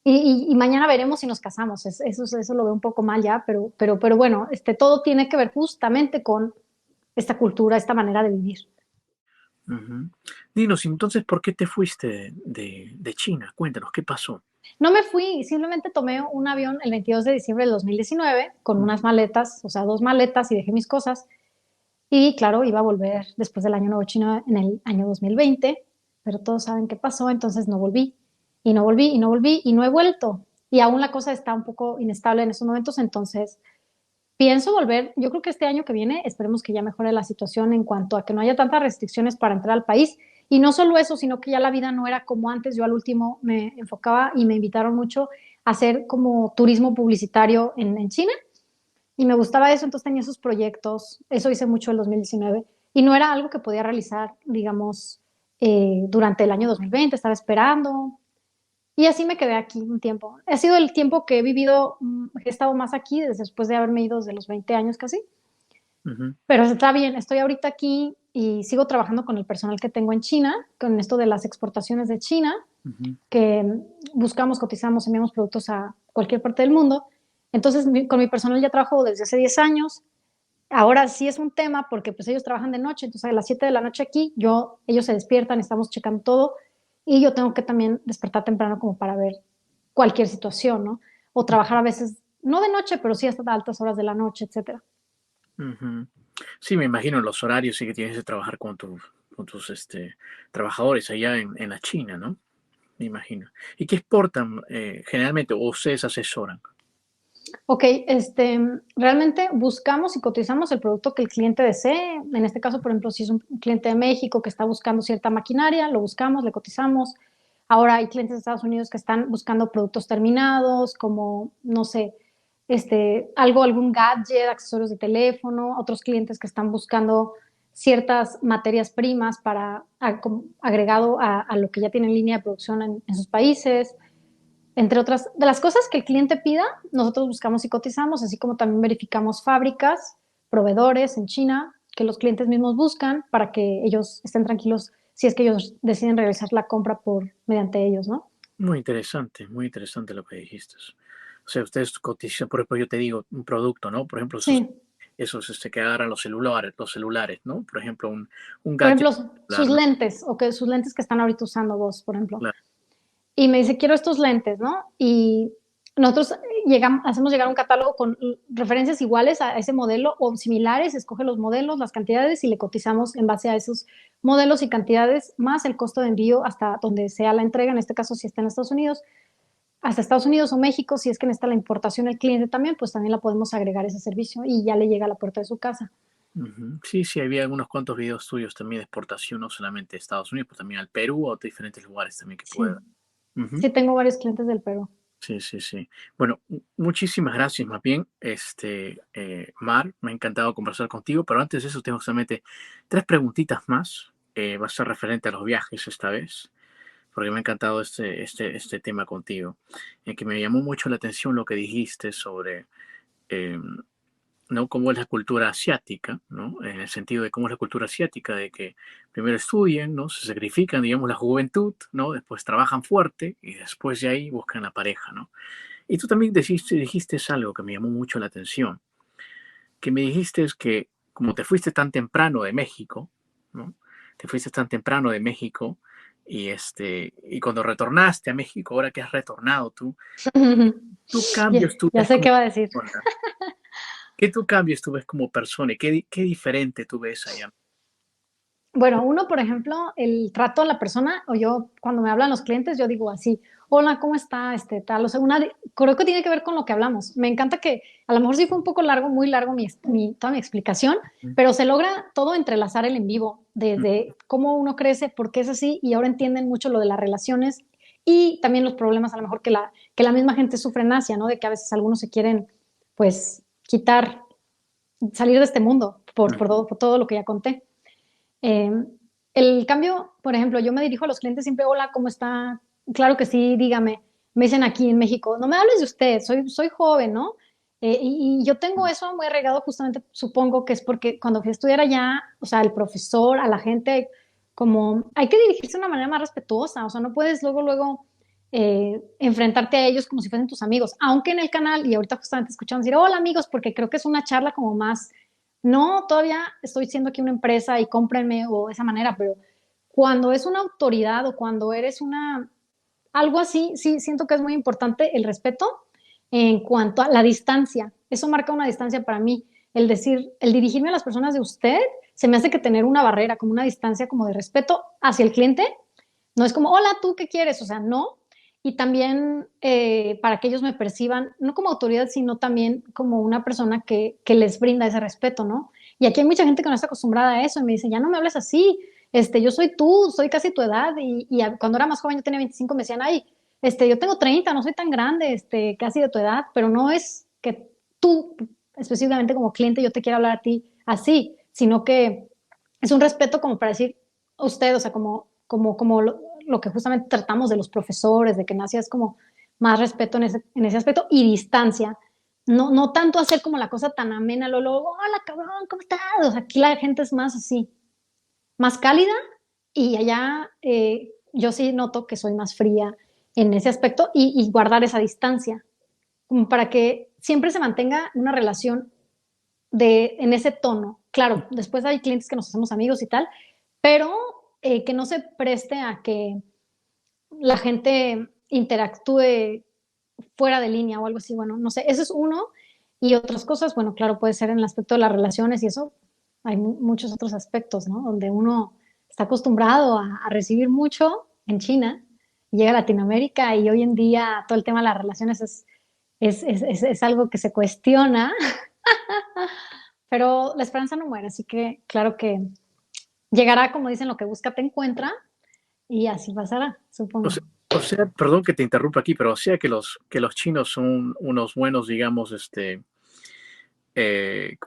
Y mañana veremos si nos casamos. Eso lo veo un poco mal ya, pero bueno, todo tiene que ver justamente con esta cultura, esta manera de vivir. Ujú. Dinos, entonces, ¿por qué te fuiste de China? Cuéntanos, ¿qué pasó? No me fui, simplemente tomé un avión el 22 de diciembre del 2019 con unas maletas, o sea, 2 maletas y dejé mis cosas. Y claro, iba a volver después del Año Nuevo Chino en el año 2020, pero todos saben qué pasó, entonces no volví. Y no volví, y no volví, y no he vuelto. Y aún la cosa está un poco inestable en estos momentos, entonces pienso volver. Yo creo que este año que viene esperemos que ya mejore la situación en cuanto a que no haya tantas restricciones para entrar al país. Y no solo eso, sino que ya la vida no era como antes. Yo al último me enfocaba y me invitaron mucho a hacer como turismo publicitario en China y me gustaba eso, entonces tenía esos proyectos. Eso hice mucho el 2019 y no era algo que podía realizar, digamos, durante el año 2020. Estaba esperando y así me quedé aquí un tiempo. Ha sido el tiempo que he vivido, he estado más aquí después de haberme ido desde los 20 años casi. Ujú, Pero está bien, estoy ahorita aquí y sigo trabajando con el personal que tengo en China, con esto de las exportaciones de China, ujú. que buscamos, cotizamos, enviamos productos a cualquier parte del mundo. Entonces, con mi personal ya trabajo desde hace 10 años. Ahora sí es un tema porque pues ellos trabajan de noche, entonces a las 7 de la noche aquí, ellos se despiertan, estamos checando todo y yo tengo que también despertar temprano como para ver cualquier situación, ¿no? O trabajar a veces, no de noche, pero sí hasta altas horas de la noche, etcétera. Ujú. Sí, me imagino los horarios sí que tienes que trabajar con tus trabajadores allá en la China, ¿no? Me imagino. ¿Y qué exportan generalmente o ustedes asesoran? Ok, realmente buscamos y cotizamos el producto que el cliente desee. En este caso, por ejemplo, si es un cliente de México que está buscando cierta maquinaria, lo buscamos, le cotizamos. Ahora hay clientes de Estados Unidos que están buscando productos terminados, como, no sé, algún gadget, accesorios de teléfono, otros clientes que están buscando ciertas materias primas agregado a lo que ya tienen línea de producción en sus países. Entre otras de las cosas que el cliente pida, nosotros buscamos y cotizamos, así como también verificamos fábricas, proveedores en China, que los clientes mismos buscan para que ellos estén tranquilos si es que ellos deciden realizar la compra mediante ellos, ¿no? Muy interesante lo que dijiste. O sea, ustedes cotizan, por ejemplo, yo te digo un producto, ¿no? Por ejemplo, Sí. esos que agarran los celulares, ¿no? Por ejemplo, un Por gadget ejemplo, sus celular, ¿no? lentes, o que sus lentes que están ahorita usando vos, por ejemplo. Claro. Y me dice, quiero estos lentes, ¿no? Y nosotros hacemos llegar un catálogo con referencias iguales a ese modelo o similares, escoge los modelos, las cantidades y le cotizamos en base a esos modelos y cantidades, más el costo de envío hasta donde sea la entrega, en este caso si está en Estados Unidos, hasta Estados Unidos o México, si es que necesita la importación el cliente también, pues también la podemos agregar ese servicio y ya le llega a la puerta de su casa. Ujú. Sí, sí, había algunos cuantos videos tuyos también de exportación, no solamente de Estados Unidos, pero también al Perú o a diferentes lugares también que Sí, pueda. Ujú. sí tengo varios clientes del Perú. Sí, sí, sí. Bueno, muchísimas gracias, más bien, Mar, me ha encantado conversar contigo, pero antes de eso tengo solamente tres preguntitas más. Va a ser referente a los viajes esta vez, porque me ha encantado este tema contigo, en que me llamó mucho la atención lo que dijiste sobre em, ¿no? Cómo es la cultura asiática, ¿no? En el sentido de cómo es la cultura asiática, de que primero estudian, ¿no? Se sacrifican, digamos, la juventud, ¿no? Después trabajan fuerte y después de ahí buscan la pareja, ¿no? Y tú también dijiste algo que me llamó mucho la atención, que me dijiste es que como te fuiste tan temprano de México, ¿no? Te fuiste tan temprano de México y cuando retornaste a México, ahora que has retornado tú Ya, cambios tú ya ves sé como qué va a decir. persona. ¿Qué tú cambios tú ves como persona? ¿Qué diferente tú ves allá? Bueno, uno, por ejemplo, el trato a la persona, o yo, cuando me hablan los clientes, yo digo así, hola, ¿cómo está? Tal, o sea, creo que tiene que ver con lo que hablamos. Me encanta que, a lo mejor sí fue un poco largo, muy largo toda mi explicación, pero se logra todo entrelazar el en vivo, desde cómo uno crece, por qué es así, y ahora entienden mucho lo de las relaciones y también los problemas, a lo mejor, que la misma gente sufre en Asia, ¿no? De que a veces algunos se quieren, pues, salir de este mundo por todo lo que ya conté. Eh, el cambio, por ejemplo, yo me dirijo a los clientes siempre, hola, ¿cómo está? claro que sí, dígame. Me dicen aquí en México, no me hables de usted, soy joven, ¿no? Y yo tengo eso muy arraigado justamente, supongo que es porque cuando fui a estudiar allá, o sea, el profesor, a la gente, como hay que dirigirse de una manera más respetuosa, o sea, no puedes luego enfrentarte a ellos como si fuesen tus amigos, aunque en el canal, y ahorita justamente escuchamos decir, hola amigos, porque creo que es una charla como más, no, todavía estoy siendo aquí una empresa y cómprenme o esa manera, pero cuando es una autoridad o cuando eres algo así, sí, siento que es muy importante el respeto en cuanto a la distancia. Eso marca una distancia para mí. El decir, el dirigirme a las personas de usted, se me hace que tener una barrera, como una distancia como de respeto hacia el cliente. No es como, hola, ¿tú qué quieres? O sea, no. Y también para que ellos me perciban, no como autoridad, sino también como una persona que les brinda ese respeto, ¿no? Y aquí hay mucha gente que no está acostumbrada a eso y me dice, ya no me hables así, yo soy tú, soy casi tu edad y cuando era más joven yo tenía 25, me decían, ay, yo tengo 30, no soy tan grande, casi de tu edad, pero no es que tú, específicamente como cliente, yo te quiera hablar a ti así, sino que es un respeto como para decir usted, o sea, como lo que justamente tratamos de los profesores, de que nacias como más respeto en ese aspecto y distancia. No, no tanto hacer como la cosa tan amena, hola cabrón, ¿cómo estás? O sea, aquí la gente es más así, más cálida y allá yo sí noto que soy más fría en ese aspecto y guardar esa distancia, como para que siempre se mantenga una relación en ese tono. Claro, después hay clientes que nos hacemos amigos y tal, pero que no se preste a que la gente interactúe fuera de línea o algo así. Bueno, no sé, eso es uno. Y otras cosas, bueno, claro, puede ser en el aspecto de las relaciones y eso. Hay muchos otros aspectos, ¿no? Donde uno está acostumbrado a recibir mucho en China, y llega a Latinoamérica y hoy en día todo el tema de las relaciones es algo que se cuestiona, pero la esperanza no muere, así que claro que llegará, como dicen, lo que busca te encuentra y así pasará, O supongo. sea, perdón que te interrumpa aquí, pero o sea que los chinos son unos buenos, digamos,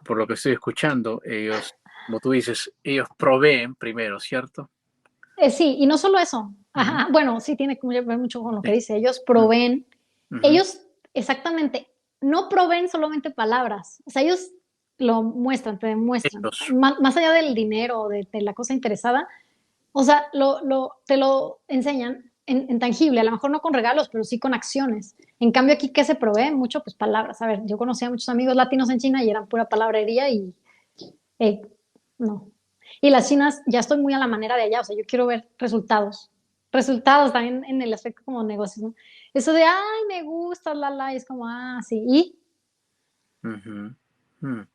por lo que estoy escuchando, ellos, como tú dices, ellos proveen primero, ¿cierto? Sí, y no solo eso. Ujú, Ajá, bueno, sí tiene que ver mucho con lo que sí, dice. Ellos mm, proveen, ujú, ellos exactamente, no proveen solamente palabras, o sea, ellos lo muestran, te demuestran, ellos, más allá del dinero, de la cosa interesada, o sea, te lo enseñan en tangible, a lo mejor no con regalos, pero sí con acciones. En cambio aquí, ¿qué se provee? Mucho, pues palabras. A ver, yo conocía a muchos amigos latinos en China y eran pura palabrería y eh, no. Y las chinas, ya estoy muy a la manera de allá, o sea, yo quiero ver resultados. Resultados también en el aspecto como negocios, ¿no? Eso de, ay, me gusta, y es como, ah, sí, y ujú, mm.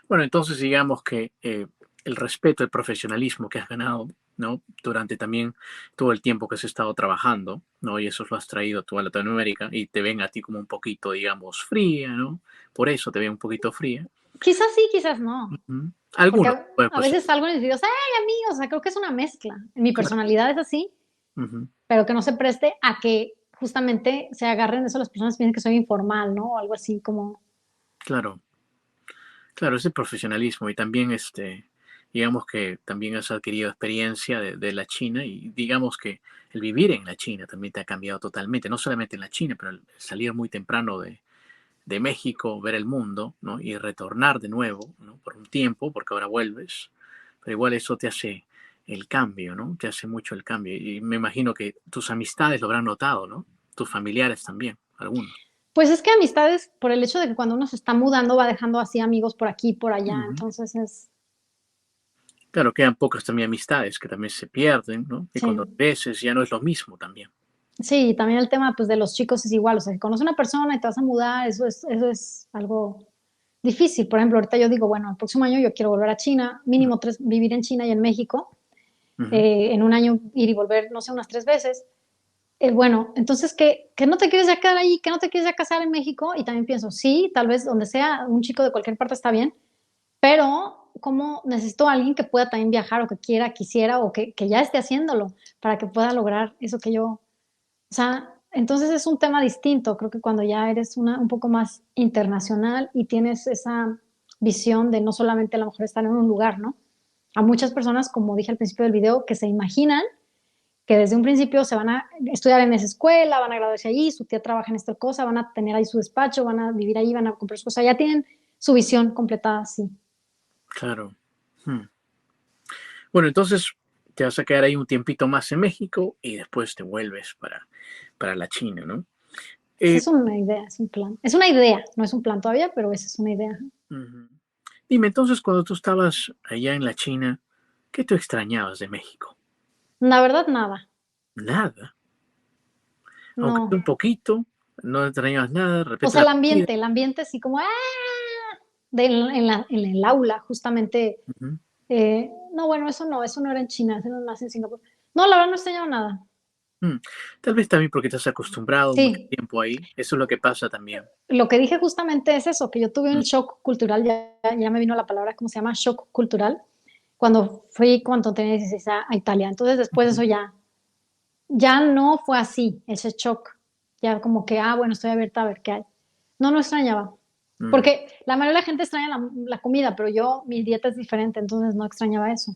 Bueno, entonces digamos que el respeto, el profesionalismo que has ganado, ¿no? Durante también todo el tiempo que has estado trabajando, ¿no? Y eso lo has traído tú a Latinoamérica y te ven a ti como un poquito, digamos, fría, ¿no? Por eso te ven un poquito fría. quizás sí, quizás no. Ujú. Porque Algunos, a pues, veces salgo en los videos, ay, amigos, o sea, creo que es una mezcla. Mi claro. personalidad es así, Ujú, pero que no se preste a que justamente se agarren de eso las personas piensan que soy informal, ¿no? O algo así como, claro. Claro, ese profesionalismo y también digamos que también has adquirido experiencia de la China y digamos que el vivir en la China también te ha cambiado totalmente, no solamente en la China, pero el salir muy temprano de México, ver el mundo, ¿no? Y retornar de nuevo, ¿no? Por un tiempo, porque ahora vuelves, pero igual eso te hace el cambio, ¿no? Te hace mucho el cambio y me imagino que tus amistades lo habrán notado, ¿no? Tus familiares también, algunos. pues es que amistades, por el hecho de que cuando uno se está mudando va dejando así amigos por aquí, por allá, Ujú. entonces Claro, quedan pocas también amistades que también se pierden, ¿no? Y cuando sí. veces ya no es lo mismo también. Sí, también el tema, pues, de los chicos es igual, o sea, si conoces a una persona y te vas a mudar, eso es algo difícil. Por ejemplo, ahorita yo digo, bueno, el próximo año yo quiero volver a China, mínimo vivir en China y en México, Ujú, en un año ir y volver, no sé, unas 3 veces. Bueno, entonces, ¿que no te quieres ya quedar ahí? ¿Que no te quieres ya casar en México? Y también pienso, sí, tal vez donde sea, un chico de cualquier parte está bien, pero ¿cómo necesito a alguien que pueda también viajar o que quiera, quisiera o que ya esté haciéndolo para que pueda lograr eso que yo, o sea, entonces es un tema distinto, creo que cuando ya eres un poco más internacional y tienes esa visión de no solamente a lo mejor estar en un lugar, ¿no? A muchas personas, como dije al principio del video, que se imaginan que desde un principio se van a estudiar en esa escuela, van a graduarse allí, su tía trabaja en esta cosa, van a tener ahí su despacho, van a vivir ahí, van a comprar sus cosas, ya tienen su visión completada así. Claro. Hmm. Bueno, entonces te vas a quedar ahí un tiempito más en México y después te vuelves para la China, ¿no? Esa Eh, es una idea, es un plan. Es una idea, no es un plan todavía, pero esa es una idea. Ujú. Dime, entonces, cuando tú estabas allá en la China, ¿qué tú extrañabas de México? La verdad, nada. Nada. Aunque sea un No. poquito, no extrañabas nada, de O repente sea, la comida. el ambiente así como, en el aula, justamente. Ujú. No, bueno, eso no era en China, eso no más en Singapur. No, la verdad no extrañaba nada. Mm. Tal vez también porque estás acostumbrado mucho Sí, tiempo ahí. Eso es lo que pasa también. lo que dije justamente es eso, que yo tuve un Mm, shock cultural, ya me vino la palabra, ¿cómo se llama? Shock cultural, cuando tenía 16 a Italia. Entonces después de ujú, eso ya no fue así, ese shock. Ya como que, bueno, estoy abierta a ver qué hay. No, no extrañaba. mm. Porque la mayoría de la gente extraña la comida, pero mi dieta es diferente, entonces no extrañaba eso.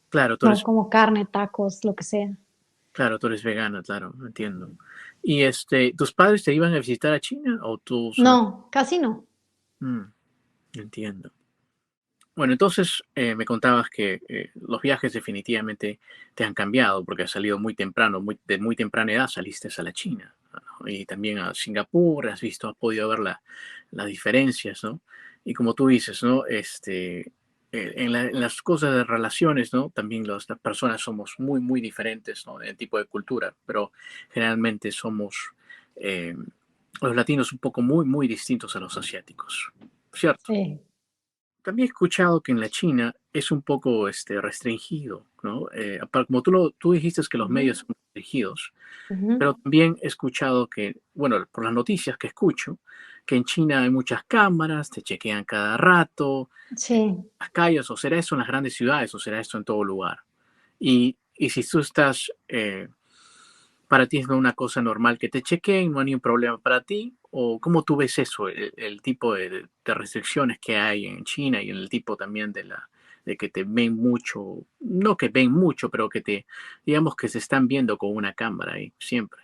Claro, No como carne, tacos, lo que sea. tú eres vegana, claro, entiendo. ¿Y tus padres te iban a visitar a China o tú solo? No, casi no. Mm, entiendo. Bueno, entonces me contabas que los viajes definitivamente te han cambiado porque has salido muy temprano, de muy temprana edad saliste a la China, ¿no? Y también a Singapur, has podido ver las diferencias, ¿no? Y como tú dices, ¿no? En las cosas de relaciones, ¿no? También las personas somos muy, muy diferentes, ¿no? En tipo de cultura, pero generalmente somos eh, los latinos un poco muy, muy distintos a los asiáticos, ¿cierto? Sí. También he escuchado que en la China es un poco restringido, ¿no? Como tú dijiste que los Ujú, medios son restringidos, ujú. pero también he escuchado que, bueno, por las noticias que escucho, que en China hay muchas cámaras, te chequean cada rato, Sí. las calles, o será eso en las grandes ciudades, o será esto en todo lugar. Y si tú estás, para ti es una cosa normal que te chequeen, no hay ningún problema para ti, o cómo tú ves eso, el tipo de restricciones que hay en China y el tipo también de que te ven mucho, no que ven mucho, pero digamos que se están viendo con una cámara ahí, siempre.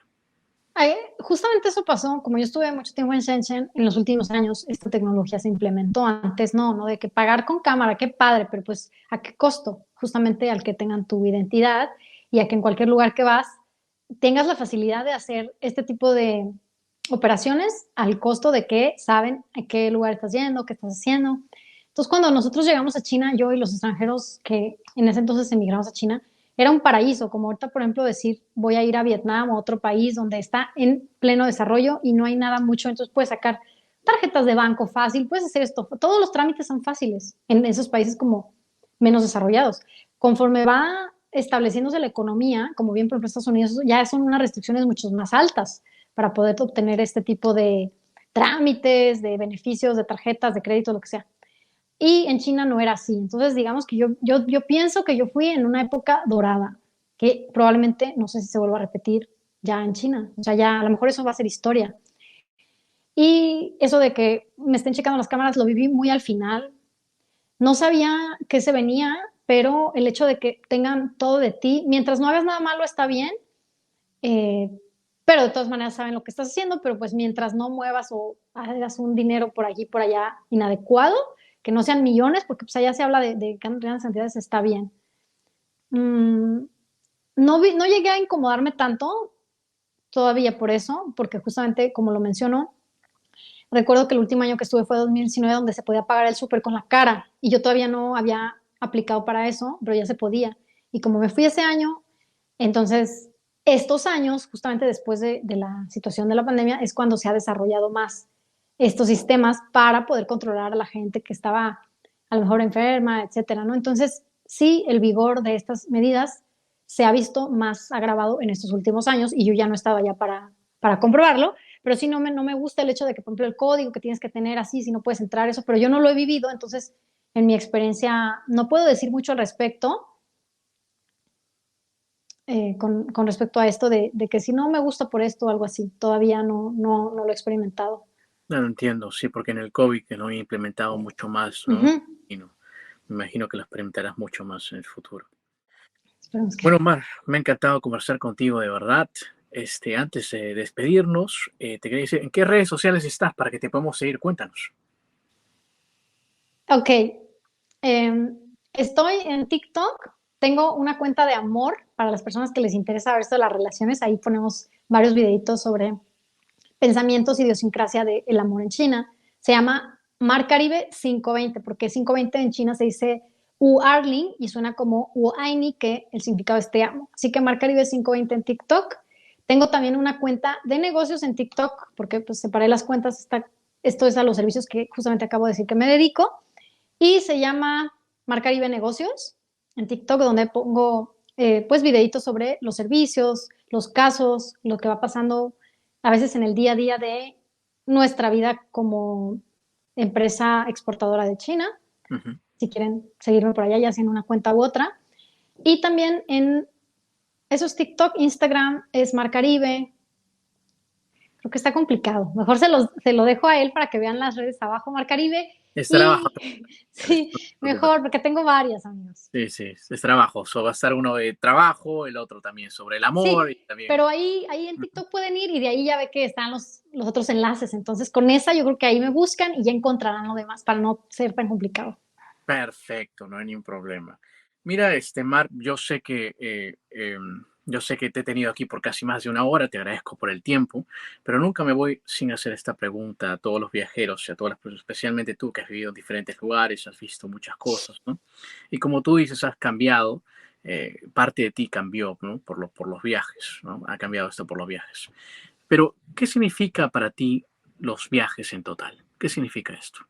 Justamente eso pasó, como yo estuve mucho tiempo en Shenzhen, en los últimos años esta tecnología se implementó, antes no, de que pagar con cámara, qué padre, pero pues a qué costo, justamente al que tengan tu identidad y a que en cualquier lugar que vas tengas la facilidad de hacer este tipo de operaciones al costo de que saben a qué lugar estás yendo, qué estás haciendo. Entonces, cuando nosotros llegamos a China, yo y los extranjeros que en ese entonces emigramos a China, era un paraíso, como ahorita, por ejemplo, decir, voy a ir a Vietnam o a otro país donde está en pleno desarrollo y no hay nada mucho, entonces puedes sacar tarjetas de banco fácil, puedes hacer esto, todos los trámites son fáciles en esos países como menos desarrollados. Conforme va estableciéndose la economía, como bien por ejemplo Estados Unidos, ya son unas restricciones mucho más altas para poder obtener este tipo de trámites, de beneficios, de tarjetas, de crédito, lo que sea. Y en China no era así. Entonces, digamos que yo pienso que yo fui en una época dorada, que probablemente no sé si se vuelva a repetir ya en China. O sea, ya a lo mejor eso va a ser historia. Y eso de que me estén checando las cámaras lo viví muy al final. No sabía qué se venía, pero el hecho de que tengan todo de ti, mientras no hagas nada malo está bien, eh, pero de todas maneras saben lo que estás haciendo, pero pues mientras no muevas o hagas un dinero por aquí, por allá inadecuado, que no sean millones, porque pues allá se habla de grandes cantidades, está bien. Mm, no llegué a incomodarme tanto todavía por eso, porque justamente como lo menciono, recuerdo que el último año que estuve fue 2019, donde se podía pagar el súper con la cara y yo todavía no había aplicado para eso, pero ya se podía. Y como me fui ese año, entonces estos años, justamente después de la situación de la pandemia, es cuando se ha desarrollado más estos sistemas para poder controlar a la gente que estaba a lo mejor enferma, etcétera, ¿no? Entonces, sí, el vigor de estas medidas se ha visto más agravado en estos últimos años y yo ya no estaba allá para comprobarlo, pero sí no me gusta el hecho de que, por ejemplo, el código que tienes que tener así, si no puedes entrar, eso, pero yo no lo he vivido, entonces, en mi experiencia, no puedo decir mucho al respecto, con respecto a esto de que si no me gusta por esto o algo así, todavía no lo he experimentado. No lo entiendo, sí, porque en el COVID que no he implementado mucho más, ¿no? Ujú. Me imagino que lo experimentarás mucho más en el futuro. Esperemos que... Bueno, Mar, me ha encantado conversar contigo de verdad. Antes de despedirnos, te quería decir, ¿en qué redes sociales estás para que te podamos seguir? Cuéntanos. Ok, estoy en TikTok, tengo una cuenta de amor para las personas que les interesa ver esto de las relaciones, ahí ponemos varios videitos sobre pensamientos, idiosincrasia del amor en China, se llama Mar Caribe 520, porque 520 en China se dice U Arling y suena como U Aini, que el significado es te amo, así que Mar Caribe 520 en TikTok. Tengo también una cuenta de negocios en TikTok, porque pues separé las cuentas, esto es a los servicios que justamente acabo de decir que me dedico, y se llama Mar Caribe Negocios en TikTok, donde pongo pues videitos sobre los servicios, los casos, lo que va pasando a veces en el día a día de nuestra vida como empresa exportadora de China. Uh-huh. Si quieren seguirme por allá, ya sea en una cuenta u otra. Y también en esos TikTok, Instagram es Mar Caribe. Creo que está complicado. Mejor se lo dejo a él para que vean las redes abajo, Mar Caribe. Es trabajo. Sí, mejor, porque tengo varias, amigos. Sí, es trabajo. Va a estar uno de trabajo, el otro también sobre el amor. Sí, y también... pero ahí en TikTok pueden ir y de ahí ya ve que están los otros enlaces. Entonces, con esa yo creo que ahí me buscan y ya encontrarán lo demás para no ser tan complicado. Perfecto, no hay ningún problema. Mira, Mar, yo sé que te he tenido aquí por casi más de una hora, te agradezco por el tiempo, pero nunca me voy sin hacer esta pregunta a todos los viajeros, y a todas las personas, especialmente tú que has vivido en diferentes lugares, has visto muchas cosas, ¿no? Y como tú dices, has cambiado, parte de ti cambió, ¿no? Por los viajes, ¿no? Ha cambiado esto por los viajes. Pero, ¿qué significa para ti los viajes en total? ¿Qué significa esto?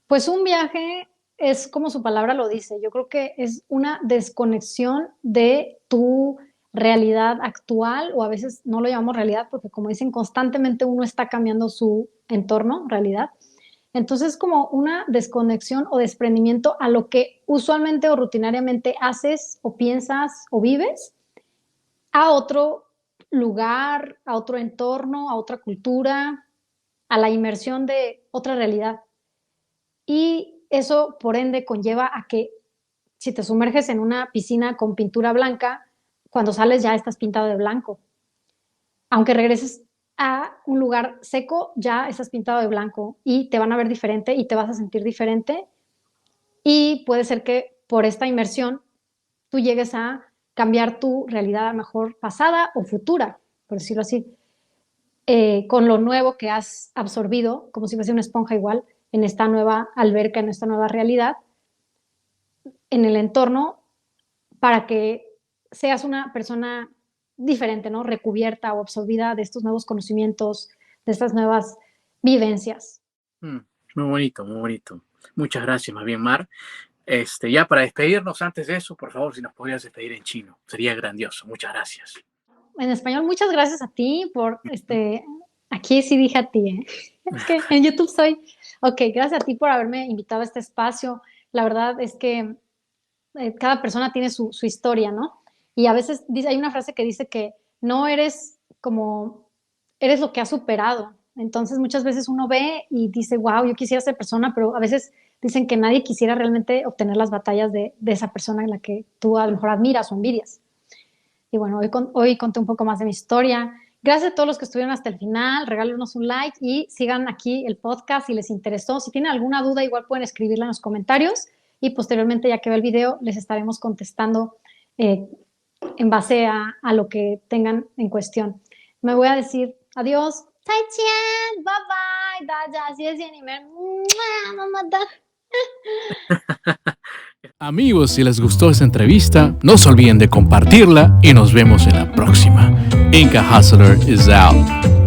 Pues un viaje es como su palabra lo dice. Yo creo que es una desconexión de tu realidad actual, o a veces no lo llamamos realidad porque, como dicen, constantemente uno está cambiando su entorno, realidad. Entonces, como una desconexión o desprendimiento a lo que usualmente o rutinariamente haces o piensas o vives, a otro lugar, a otro entorno, a otra cultura, a la inmersión de otra realidad. Y eso, por ende, conlleva a que si te sumerges en una piscina con pintura blanca, cuando sales ya estás pintado de blanco. Aunque regreses a un lugar seco, ya estás pintado de blanco y te van a ver diferente y te vas a sentir diferente. Y puede ser que por esta inmersión tú llegues a cambiar tu realidad a mejor pasada o futura, por decirlo así, con lo nuevo que has absorbido, como si fuese una esponja igual, en esta nueva alberca, en esta nueva realidad, en el entorno, para que seas una persona diferente, ¿no? Recubierta o absorbida de estos nuevos conocimientos, de estas nuevas vivencias. Muy bonito, muy bonito. Muchas gracias, más bien, Mar. Ya para despedirnos, antes de eso, por favor, si nos podrías despedir en chino, sería grandioso. Muchas gracias. En español, muchas gracias a ti por aquí sí dije a ti, ¿eh? Es que en YouTube soy. Ok, gracias a ti por haberme invitado a este espacio. La verdad es que cada persona tiene su historia, ¿no? Y a veces hay una frase que dice que no eres eres lo que has superado. Entonces muchas veces uno ve y dice, wow, yo quisiera ser persona, pero a veces dicen que nadie quisiera realmente obtener las batallas de esa persona en la que tú a lo mejor admiras o envidias. Y bueno, hoy conté un poco más de mi historia. Gracias a todos los que estuvieron hasta el final. Regálenos un like y sigan aquí el podcast si les interesó. Si tienen alguna duda, igual pueden escribirla en los comentarios y posteriormente, ya que ve el video, les estaremos contestando en base a lo que tengan en cuestión. Me voy a decir adiós. Bye bye. Amigos, si les gustó esta entrevista, no se olviden de compartirla y nos vemos en la próxima. Inca Hustler is out.